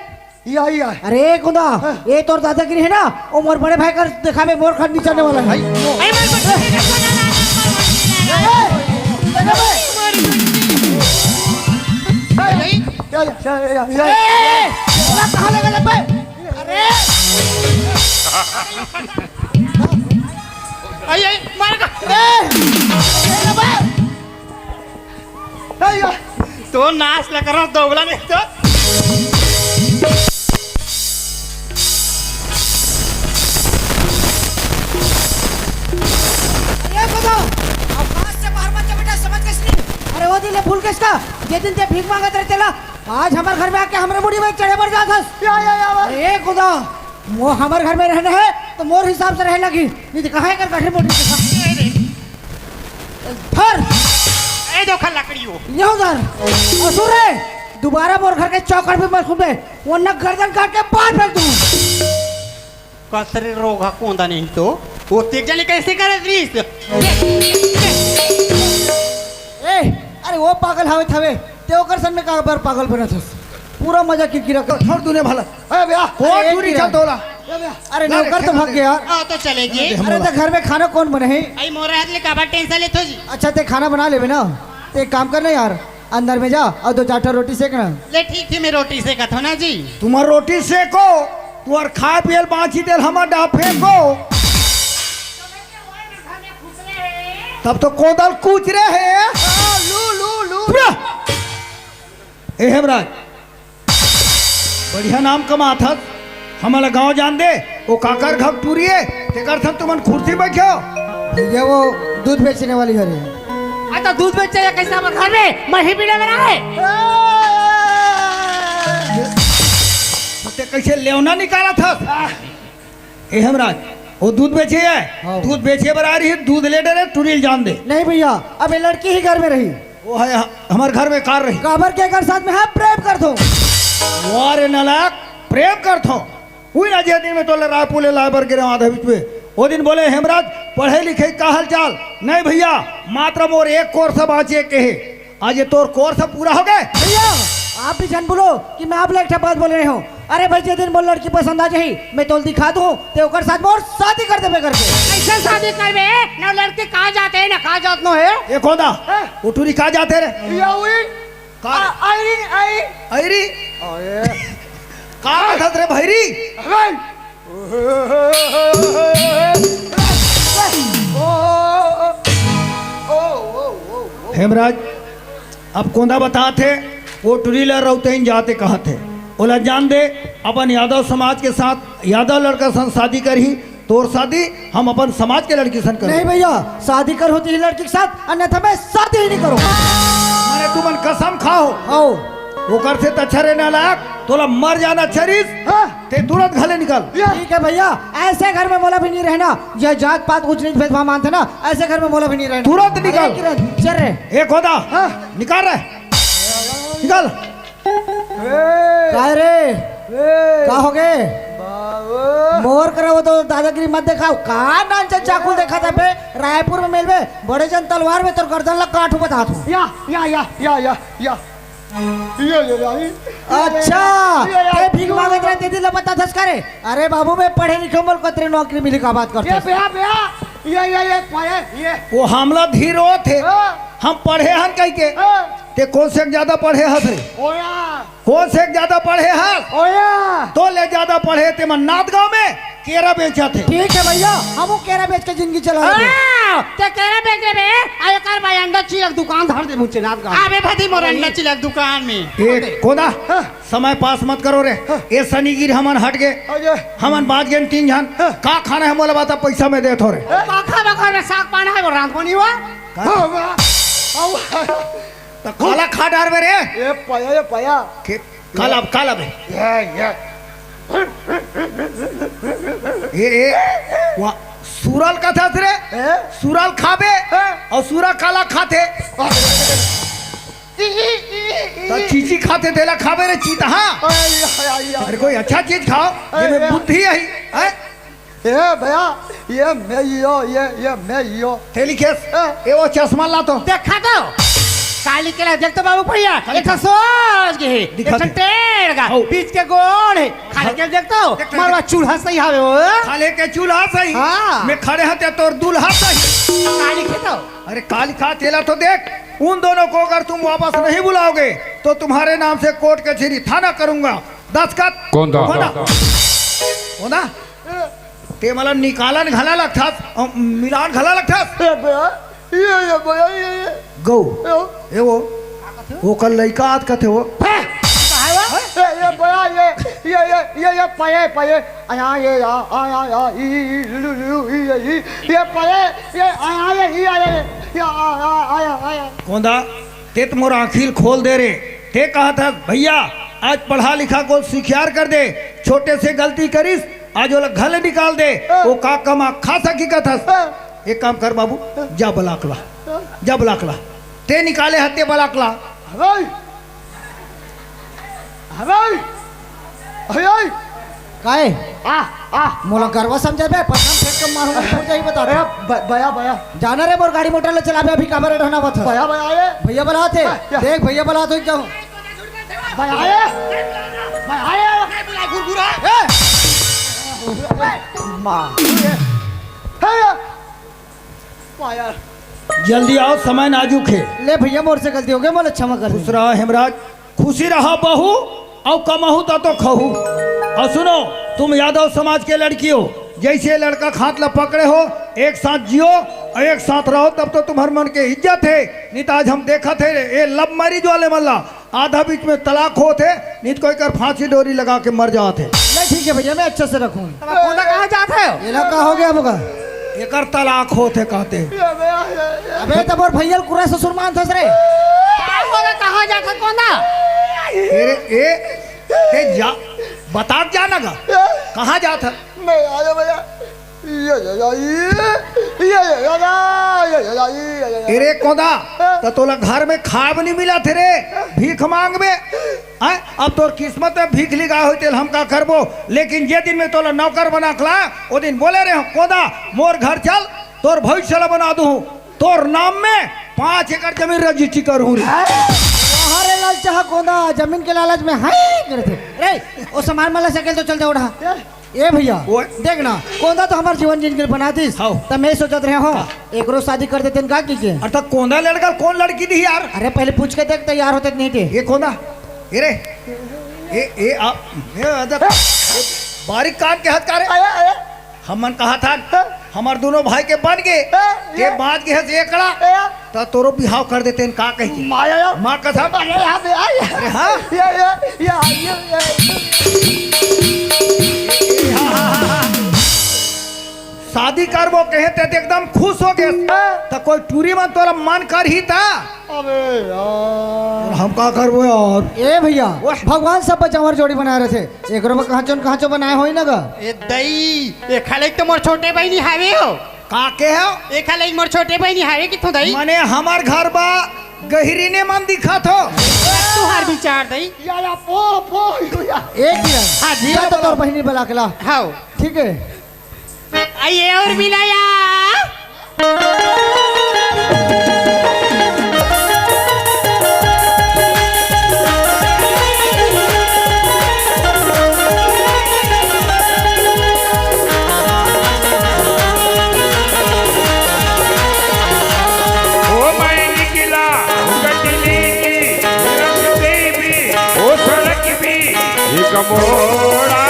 या अरे कुंदा ये तोर दादागिरी है ना वो मोर बड़े भाई का दिखावे मोर खाट नीचे वाला है अरे कहाँ लगा लग अरे अरे मार का तो नाच लग रहा दोगला नहीं तो अरे वो दिले फूल किसका ये दिन ते भीख मांगत रहे तेला आज हमारे घर में आके हमारे मुड़ी में चढ़े बढ़ जात हस अरे खुदा वो हमारे घर में रहना है तो मोर हिसाब से रह लगी नहीं तो कहाँ कर गठे मोटी फिर ए दो खल लकड़ी हो ये उधर असुर है दोबारा मोर घर के चौकट पे मत घूमे वरना गर्दन काट के बाहर फेंक दूं कसरे रोगा कोंदा नहीं तो वो तेज जाने कैसे करे रीस ए अरे वो पागल हवे थवे ते ओकर सन में का बार पागल बनत हस पूरा मजा किरकिरा कर छोड़ तूने भला ए भैया को चोरी चल तोला अरे नौकर तो भाग गया आ तो चलेगी अरे तो घर में खाना कौन बने है आई मोर हाथ ले काबा टेंशन ले तो जी अच्छा ते खाना बना लेवे ना ते एक काम करना यार अंदर में जा और दो चार रोटी सेकना ले ठीक थी मैं रोटी से कथो ना जी तुम्हार रोटी सेको तुअर खाए पियल बाँची देल हमार डा फेंको तब तो कोदल कूच रहे हैं लू ए हेमराज बढ़िया नाम कमा था हमारा गांव जान दे वो काकर घर टूरिए तेकर थन तुमन कुर्सी बैठो ये वो दूध बेचने वाली घर है आ तो दूध बेच जाए कैसा हमारे घर में मैं ही पीने में रहा है ते कैसे लेवना निकाला था ए हेमराज वो दूध बेचे है हाँ। दूध बेचे बरा रही दूध ले डरे टूरिल जान दे नहीं भैया अब ये लड़की ही घर में रही वो है हमारे घर में कार रही काबर के घर साथ में है प्रेम कर दो वारे नलायक प्रेम कर थो हुई ना जे दिन में तोले रायपुले लाइबर गिरे आधा बीच में वो दिन बोले हेमराज पढ़े लिखे का हाल चाल नहीं भैया मात्र मोर एक कोर्स बाँचे के है आज ये तोर कोर्स पूरा हो गए भैया आप भी जान बोलो कि मैं आप लोग बात बोल रहे हो अरे भाई जे दिन मोर लड़की पसंद आ जाही मैं तोल दिखा दूं ते ओकर साथ मोर शादी कर देबे करके ऐसे शादी करबे ना लड़के कहाँ जाते हैं ना कहाँ जात नो है ये खोदा उठूरी कहाँ जाते रे या हुई का आई ऐरी अरे कहाँ था रे भैरी हेमराज अब कोंदा बता थे वो टूरीलर रहते जाते कहा थे बोला जान दे अपन यादव समाज के साथ यादव लड़का सन शादी कर ही तोर शादी हम अपन समाज के लड़की सन कर नहीं भैया शादी कर होती है लड़की के साथ अन्यथा मैं शादी ही नहीं करूँ माने तुमन कसम खाओ आओ वो कर से अच्छा रहने लायक तोला मर जाना छरीस ते तुरंत घले निकल ठीक है भैया ऐसे घर में मोला भी नहीं रहना यह जात पात कुछ नहीं भेदभाव मानते ना ऐसे घर में मोला भी नहीं रहना तुरंत निकल। अरे किरण, चल रहे एक होदा निकाल रहे निकल काय रे का हो गए मोर करे वो तो दादागिरी मत दिखाओ का नानचन चाकू देखा था बे रायपुर में मिलबे बड़े जन तलवार में तो गर्दन लग काटू बता तू या अच्छा ते भीख मांगत रहे ते दिल पता थस करे अरे बाबू मैं पढ़े लिखे मोल कतरे नौकरी मिली का बात करते ये वो हमला धीरो थे हम पढ़े हन कह के ते कौन से ज्यादा पढ़े हस रे कौन से ज्यादा पढ़े हस तो ले ज्यादा पढ़े ते मन नाथ गांव में केरा बेचा थे ठीक है भैया हम केरा बेच के जिंदगी चला रहे हैं। ते केरा बेच रे आयो कर भाई अंडा चिलक दुकान धर दे मुझे नाथ का आबे भती मोर अंडा चिलक दुकान में एक कोदा समय पास मत करो रे ये शनिगिर हमन हट गए हमन बाज गए तीन जन का खाना है मोला बता पैसा में दे थोड़े पाखा बखा में साग पाना है वो रात को नहीं हुआ तो काला खा डार में रे ये पाया काला काला बे ये वाह सूरल का था रे सूरल खाबे और सूरा काला खाते तो चीची खाते तेला खाबे रे चीता हाँ अरे कोई अच्छा चीज खाओ ये में बुद्धि है ये भैया ये मैं यो ये मैं यो थैली केस ये वो चश्मा ला तो देखा तो काली के देख तो बाबू भैया एक ठो सोच के है दिखा एक ठो दे। टेढ़ का हो। बीच के गोल है खाली के देख तो देख तो, मरवा चूल्हा सही हावे वो खाले के चूल्हा सही हाँ। मैं खड़े हते तोर दूल्हा सही। काली के तो अरे काली खा तेला तो देख उन दोनों को अगर तुम वापस नहीं बुलाओगे तो तुम्हारे नाम से कोर्ट कचहरी थाना करूंगा। दस्तखत कौन दा? होना ते मला निकालन घाला लागतात मिलान घाला लागतात ये भैया ये गौ ए वो कल लड़का आज का थे वो कहां वो ये भैया ये पाए आया ये आया ये पाए ये आया कौंदा ते तो मोर आखिल खोल दे रे ते कहा था भैया आज पढ़ा लिखा को सिखियार कर दे छोटे से गलती करिस आज वो घल निकाल दे वो का कमा खा सकी का था। एक काम कर बाबू जा बलाकला ते निकाले हत्ते बलाकला हवाई काहे आ मोला गरवा समझे बे पसंद फेंक के मारूंगा छोड़ जाई बता भैया जाना रे मोर गाड़ी मोटर ले चलाबे अभी काबर रहना बता भैया आए भैया बुलाते देख भैया बुलाते जाऊं भैया आए माँ भैया जल्दी आओ समय नाजुक है। ले भैया मोर से गलती हो गई मोला क्षमा कर खुश रहा हेमराज खुशी रहा बहू और कमाहू तो खहू। और सुनो तुम यादव समाज के लड़की हो जैसे लड़का खात ला पकड़े हो एक साथ जियो और एक साथ रहो तब तो तुम्हारे मन के इज्जत है। नहीं तो आज हम देखा थे ये लव मैरिज वाले मल्ला आधा बीच में तलाक होते नहीं तो कोई कर फांसी डोरी लगा के मर जाते। ले ठीक है भैया मैं अच्छे से रखूंगा कोना कहां जाते हो ये लगा हो गया मगर एक तलाक होते कहते। अबे तब और भैया कुरा ससुर मान था रे कहां जाता कोना ए जा बता जाना गा कहाँ जाता मैं आया भैया अरे कोदा तो तोला घर में खाब नहीं मिला थे रे भीख मांग में हैं अब तोर किस्मत में भीख लिखा हो तेल हम का करबो। लेकिन जे दिन में तोला नौकर बना खला वो दिन बोले रे कोदा मोर घर चल तोर भविष्य बना दूं तोर नाम में 5 एकड़ जमीन रजिस्ट्री करूं रे। हमारे लाल चाह कोना जमीन के लालच में हाय करते रे ओ सामान वाला साइकिल तो चल जा उड़ा ए भैया ओए। देख ना कोंदा तो हमार जीवन जिंदगी बना दिस हाँ। तब मैं सोचत रहे हो एक रोज शादी कर देते का कीजिए अर्थात कोंदा लड़का कौन लड़की थी यार। अरे पहले पूछ के देख तैयार होते नहीं थे ये कोंदा ये बारीक कान के हाथ का रे हमन कहा था हमार दोनों भाई के बन गए के बाद के हस एकड़ा तो तोरो बिहाव कर देते हैं का कही माया माँ कसम अरे हाँ शादी कर वो कहते थे एकदम खुश हो गए तो कोई टूरी में तोरा मन कर ही था अबे यार हम का करबो यार। ए भैया भगवान सब बचावर जोड़ी बनाए रहे थे एक रोज कहाँ चो बनाए हो ना गा ए दई ए खाले तो मोर छोटे बहनी हावे हो का के हो ए खाले मोर छोटे बहनी हावे किथों दई मने हमार घर बा गहरी ने मन दिखा थो तुहार विचार दई या पो या एक दिन हाँ जी दिया तो तोर बहिनी बुला के ला हाओ ठीक है आइए और मिलाया ओ मैं निकला गजनी की रंग देवी ओ सड़क भी एक मोड़ा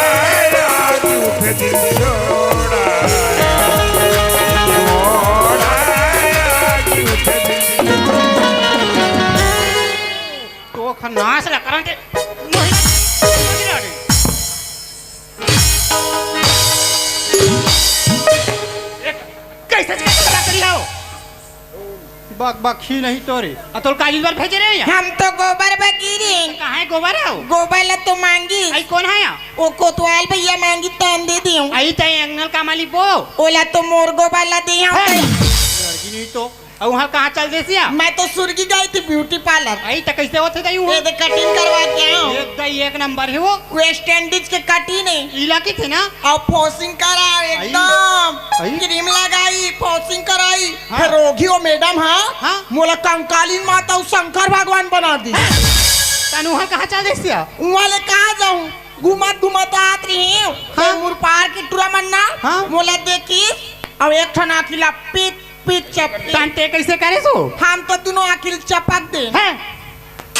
आज उठ दिल जोड़ा मोड़ा आज उठ दिल तो खनास ला करंटे कैसे करा करी आओ बक बखी नहीं तोरे अतुल काजी बार भेजे रे हम तो गोबर बकीरी कहां है गोबर आओ गोबर ला तो मांगी आई कौन है ओ कोतवाल भैया मांगी तन दे दियो आई तय एंगल का माली बो ओला तो मोर गोबर ला दिया लड़की नहीं तो और वहाँ कहाँ चल देसी मैं तो सुर्गी गई थी ब्यूटी पार्लर। आई तो कैसे होते गई ये देख कटिंग करवा के आऊं। एक नंबर है वो वेस्ट इंडीज के कटिंग है इला की थे ना। और फोसिंग करा एकदम क्रीम लगाई फोसिंग कराई। हाँ। फिर रोगी हो मैडम हाँ। हाँ मोला कंकालीन माता और शंकर भगवान बना दी। तनु वहाँ कहाँ चल देसी वहाँ ले कहाँ जाऊँ घुमत घुमत आत रही हूँ। हाँ। मुर पार की टूरा मन्ना हाँ। मोला देखी और एक ठन अखिला पीत पीत चपटी। तंते कैसे करे सो हम तो दोनों अखिल चपक दे। हैं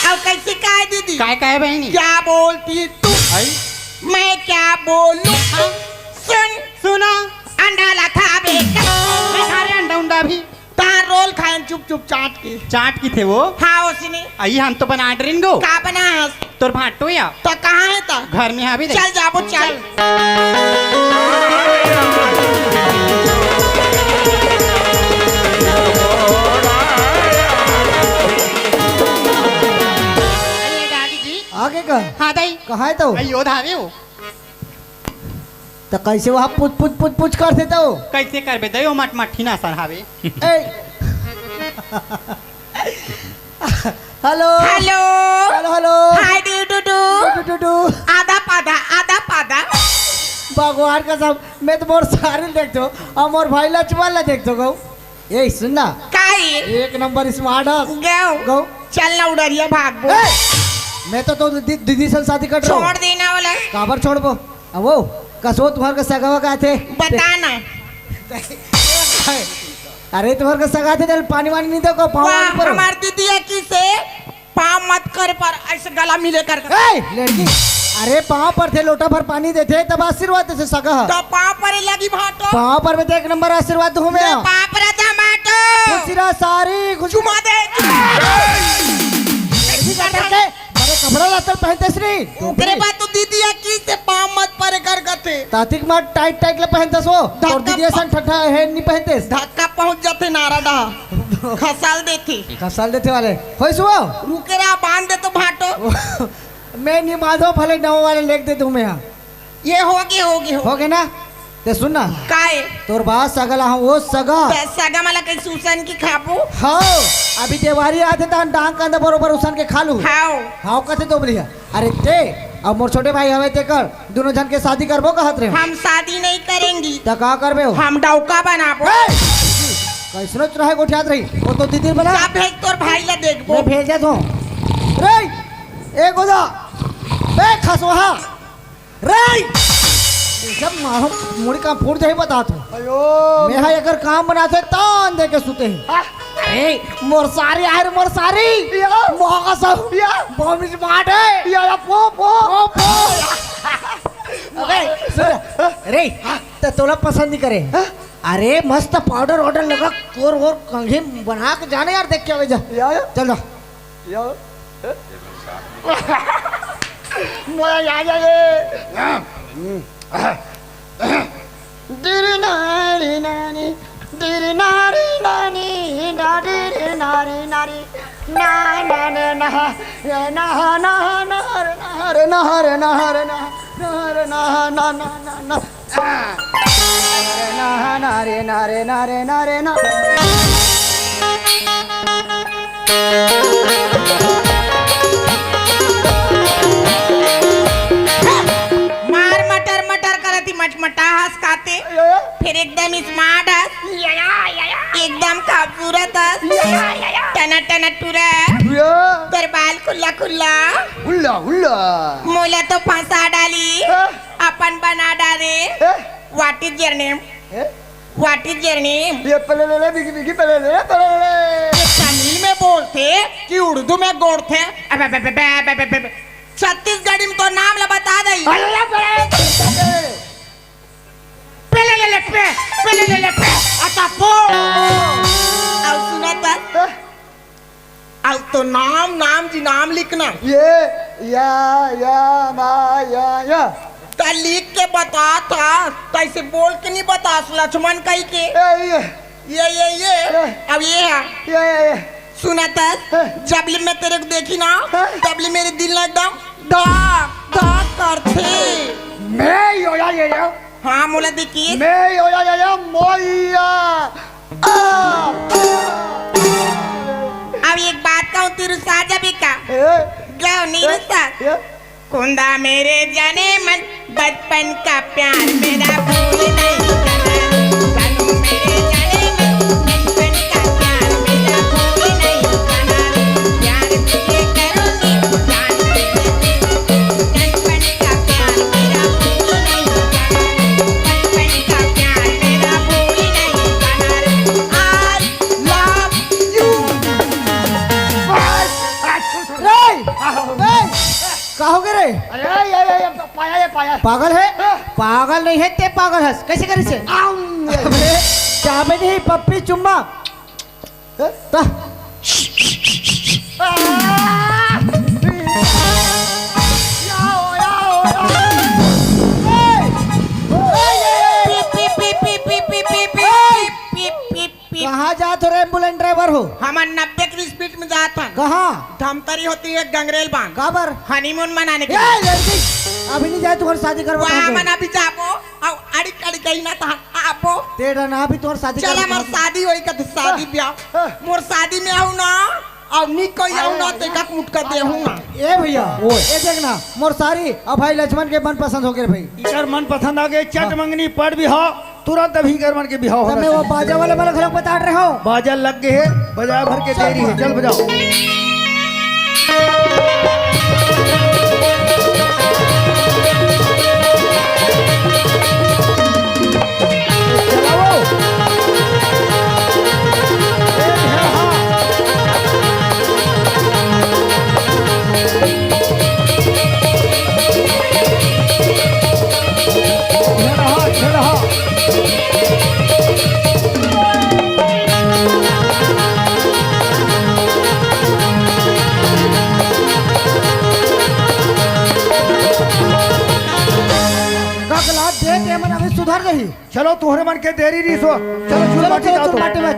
अब कैसे कहे दीदी काय काय बहनी क्या बोलती तू आई मैं क्या बोलूं हाँ। सुन सुना अंडा ला था बेटा मैं सारे अंडा उंडा भी तार रोल खाए चुप चुप चाट के। चाट की थे वो हाँ उसने आई हम तो बना ड्रिन गो का बना है तोर भाटो या तो कहाँ है तो घर में अभी चल जाबो चल। दादी जी आगे का हाँ दाई कहाँ है तो यो धावे हो तो कैसे वहाँ पूछ करते तो कैसे करबे दयो मट मट्ठी ना सहावे ए hello hello hello hello hi डू टू आधा पादा भगवान का सब मैं तो मोर सारे देखते हो और मोर भाई लक्ष्मण ला देखते हो ये सुनना काई एक नंबर स्मार्ट है गौ गौ चल ना उड़रिया भाग बो। मैं तो दीदी से शादी कर रहा छोड़ हूँ देना वाला काबर छोड़ बो अब वो कसो तुम्हारे का सगावा का थे बताना। अरे तुम्हारे का सगा थे तो पानी वानी नहीं दो पाँव वाह पर हमार दीदी है की से पाँव मत कर पर ऐसे गला मिले कर लड़की अरे पाँव पर थे लोटा भर पानी देते तब आशीर्वाद से सगा तो पाँव पर लगी भाटो पाँव पर में तो एक नंबर आशीर्वाद हूँ मैं पाँव पर टमाटो खुशिरा सारी खुशी चुमा दे अरे कपड़ा लातर पहनते श्री ओकरे बाद तो दीदी है की से पाँव मत पर कर गते तातिक मार टाइट टाइट ले पहनते सो और दीदी सन ठट्ठा है नहीं पहनते धक्का पहुंच जाते नारा डा खसाल देती खसाल देते वाले होई सुबह रुकेरा बांध दे तो भाटो मैं नहीं माधो भले नव वाले लेख दे दूं मैं यहाँ ये होगी हो गए ना ते सुनना काय तोर बात सगला हाँ वो सगा सगा मला काही सुसन की खाबो हाँ अभी देवारी आते तो डांग का अंदर बरोबर उसन के खा लू खाओ हाँ कथे तो बोलिया अरे ते अब मोर छोटे भाई हवे ते कर दोनों जन के शादी करबो कहत रहे हम शादी नहीं करेंगी तो का करबे हो हम डौका बनाबो कैसनो रहे गोठियात रही वो तो दीदी बना का भेज तोर भाई ला देखबो मैं भेज देता हूँ रे ए गोदा बे खसोहा रे जब मारो मुड़ी का फूट जाए बता तू अयो मैं है अगर काम बनाते तान दे के सुते हैं ए मोर सारी आयर मोर सारी मोगा सब बहुत स्मार्ट है या पो पो अबे सुन रे तो तोला पसंद नहीं करे अरे मस्त पाउडर ऑर्डर लगा कोर और कंघी बना के जाने यार देख के आवे जा या चलो या मोया या जा दिरी नारी नानी दिरी नारी नानी नारी नारी नारी ना ना ना ना ना ना ना ना ना ना ना ना ना नारे नारे नारे नारे ना मार मटर मटर करती मटमटा हंस खाते फिर एकदम स्मार्ट हंस एकदम खूबसूरत हंस टना टना टूरा कर बाल खुला खुला उल्ला उल्ला मोला तो फंसा डाली अपन बना डाले what is your name what is your name ये पहले ले बिगी बिगी पहले ले तमिल में बोलते कि उर्दू में गोड़ते छत्तीसगढ़ी में तो नाम ला बता दई पहले ले पे अच्छा पो अब सुना था अब तो नाम जी नाम लिखना ये या मा या तो लिख के बता था कैसे बोल के नहीं बता लक्ष्मण कही के ये अब ये है ये सुना था जब मैं तेरे को देखी ना तब मेरे दिल में एकदम धक धक करते मैं ये हाँ मोला देखिए मैं ये मोया तिर साजा बिका जाओ नीरसा कुंदा मेरे जाने मन बचपन का प्यार मेरा भूल नहीं जाना जानू मेरे जाने मन बचपन का प्यार मेरा भूल नहीं जाना प्यार तुझे करूंगी जान बचपन का प्यार मेरा भूल नहीं जाना बचपन का प्यार मेरा भूल नहीं जाना आई लव यू कहोगे रे पाया पागल है पागल नहीं है ते पागल है कैसे करे से अबे चाबे नहीं पप्पी चुम्मा ता कहाँ जात हो रे एम्बुलेंस ड्राइवर हो हमार 90 की स्पीड में जाता कहाँ धमतरी होती है गंगरेल बांध काबर हनीमून मनाने के ए लड़की अभी नहीं जाए तुम्हारी शादी करवा वहाँ मना भी जापो और अड़ी अड़ी कहीं ना था आपो तेरा ना भी तुम्हारी शादी चला मोर शादी होई का शादी ब्याह मोर शादी में आऊ ना और नी कोई आऊ ना ते का मुट कर दे हूं ए भैया ए देखना मोर सारी अब भाई लक्ष्मण के मन पसंद हो गए भाई इकर मन पसंद आ गए चट मंगनी पड़ बिहाव तुरंत अभी करमन के बिहाव तब मैं वो बाजा वाले वाला घर बता रहे हो बाजा लग गए है बजा भर के देरी है चल बजाओ सुधर गई चलो तुम्हारे मन के देरी नहीं सो चलो चूल माटी जाओ माटी में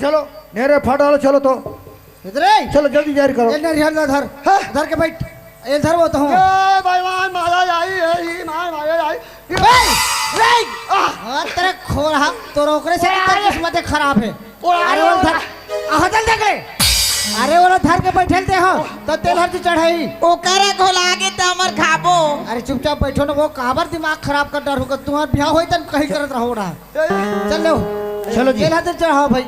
चलो नेरे फटालो चलो तो इधर चलो जल्दी जारी करो धर धर के बैठ ये धर वो तो हूँ तेरे खो रहा तो रोकने से किस्मत खराब है अरे वो धर हदल देख ले अरे वो धर के बैठे थे हो तो तेल हर चढ़ाई ओकरे घोला आगे तो हमर खाबो अरे चुपचाप बैठो ना वो काबर दिमाग खराब कर डर होगा तुम्हारा ब्याह होई तन कहीं करत रहो रहा चल लो चलो जी तेल हर चढ़ाओ भाई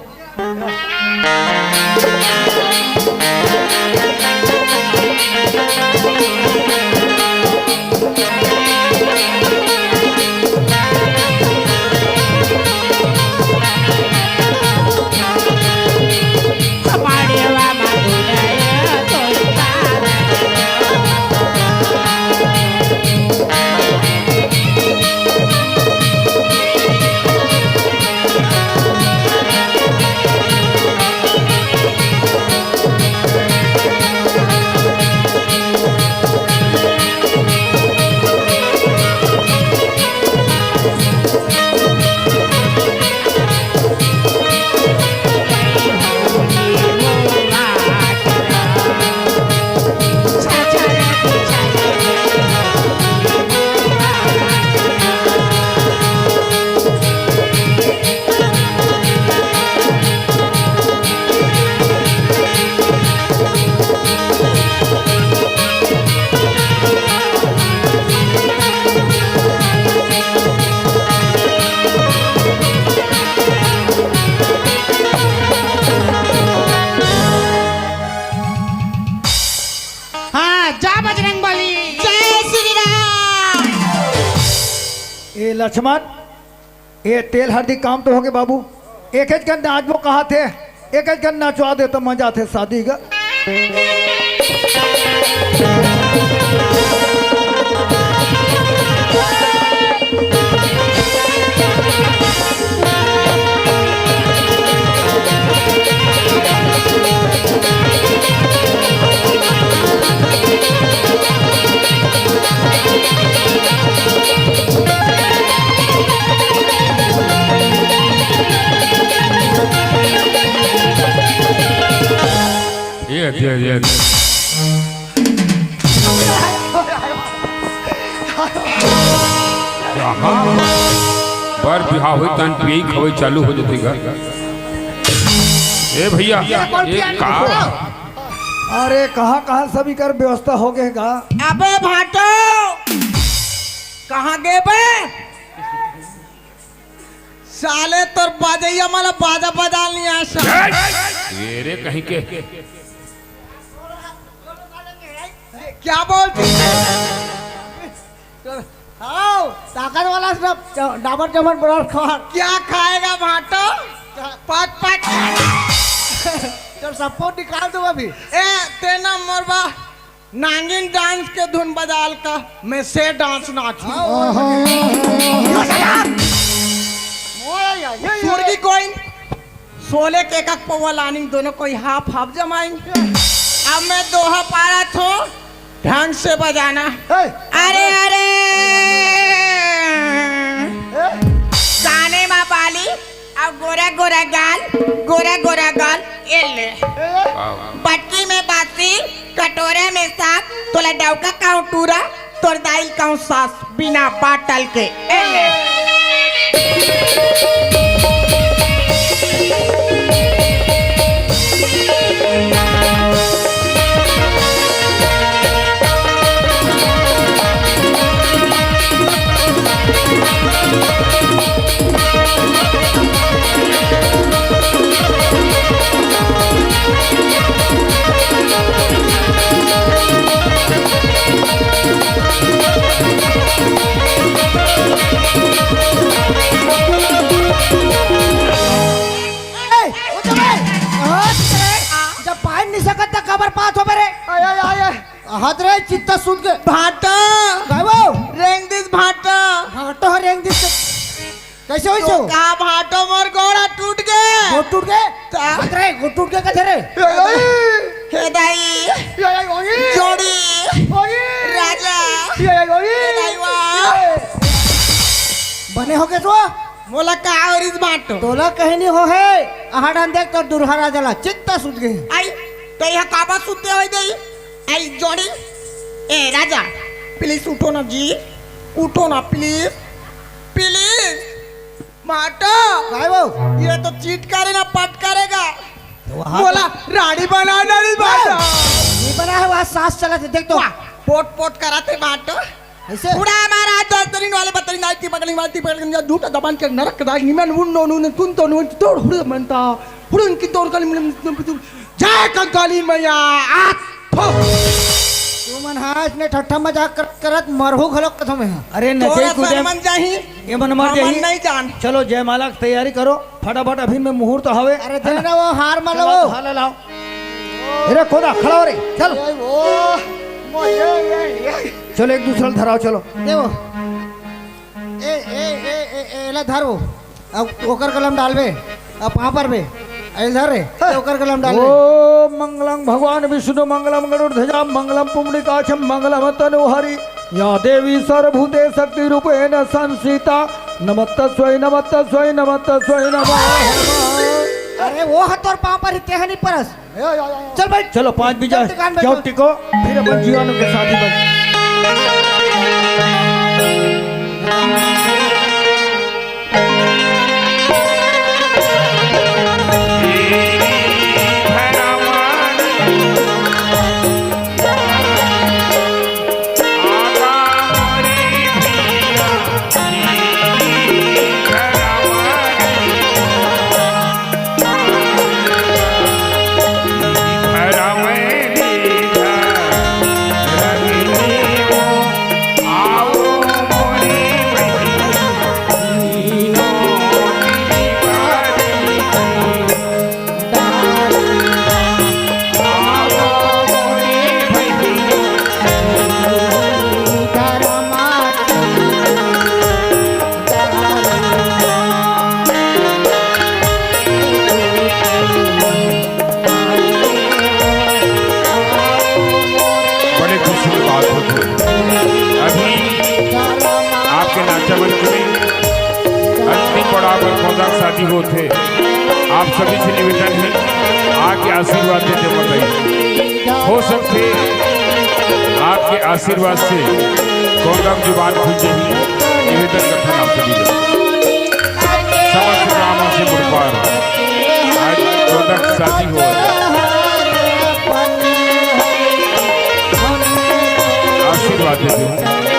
जा बजरंग बली। जय श्री राम। ये लक्ष्मण, ये तेल हल्दी काम तो हो गए बाबू। एक एक घंटे आज वो कहा थे, एक एक घंटे नचवा दे तो मजा थे शादी का। ये बर बिहाव हुई तन पियई खवई चालू हो जाती घर। ए भैया ये का अरे कहाँ कहाँ सभी कर व्यवस्था हो गए का। अबे भाटो कहाँ गए बे? साले तोर बाजैया मला बाजा बजा नहीं आशा। ये रे कहीं के क्या बोलती? आओ ताकत वाला सब डाबर चमन बड़ा खा। क्या खाएगा भाटो? पट पट तो सपोर्ट निकाल दो अभी। ए तेना मरबा नांगिन डांस के धुन बजाल का मैं से डांस नाचू। मुर्गी कोइन सोले के एक पौवा लानिंग दोनों कोई हाफ हाफ जमाएंगे। अब मैं दोहा पारा थो ढंग से बजाना। अरे अरे गाने माँ बाली अब गोरा गोरा गाल ये ले बटकी में बासी कटोरे में साग तोला डौका काऊ टूरा तोर दाइल काऊ सास बिना बाटल के ये ले। जब पाइन नहीं सकता खबर पास हो मेरे हाथ रे चित्ता सुन के भाटा गावो रेंग दिस भाटा हाटो हो रेंग दिस कैसे होई तो छो का भाटो मोर गोड़ा टूट गए गोट टूट गए हाथ रे गोट टूट गए कैसे रे हे दाई जोड़ी राजा हे दाई वाह बने हो के तो मोला का और इस भाटो तोला कहीं नहीं हो है आहाडन देख तो दुरहरा जला चित्ता सुन गए आई तो यह काबा सुनते हो दई आई जोड़ी ए राजा प्लीज उठो ना जी उठो ना प्लीज प्लीज भाटो गावो ये तो चीट करेगा पट करेगा वहाँ बोला रानी बना डाली भाटो ये बना है वहाँ सांस चलाते देख तो पोट पोट कराते भाटो ऐसे पूरा हमारा 10 दिन वाले बतरी नाइटी पकड़ी वाली पकड़ी झूठा दबान के नरक दाई निमन उन्नो नु तुन तो नु तोड़ हुड़ मनता हुड़न की तोड़ कली जय कंकाली मैया आत तू मन हाथ ने ठट्ठा मजाक करत मरहु घलोक कथम है अरे नचे थोड़ा कूदे सा मन जाही ये मन मर मन जाही। नहीं जान चलो जयमाला की तैयारी करो फटाफट, अभी में मुहूर्त हवे। अरे देना वो हार मालो चलो, वो हाला लाओ। अरे खोदा खड़ा हो रे, चल चलो एक दूसरा धराओ। चलो देवो ए ए ए ए एला धरो अब ओकर कलम डालबे अब वहां पर बे इधर रे ओकर कलम डाल ओ मंगलम भगवान विष्णु मंगलम गरुड़ध्वजा मंगलम पुंडरीकाक्षम मंगलम तनुहरि या देवी सर्वभूते शक्ति रूपेण संसिता नमस्तस्वै नमस्तस्वै नमस्तस्वै नमः। अरे वो हाथ और पांव पर हिते नहीं परस चल भाई चलो 5 बीजा क्यों टिको, फिर अपन जीवानों के साथ ही बन। राम शादी होते आप सभी से निवेदन है आके आशीर्वाद देते बताइए। हो सकते आपके आशीर्वाद से गौतम जुबान खुल जाएगी। निवेदन करते हैं आप सभी लोग समस्त कामों से मुड़पार आज गौतम की शादी हो आशीर्वाद देते हूँ।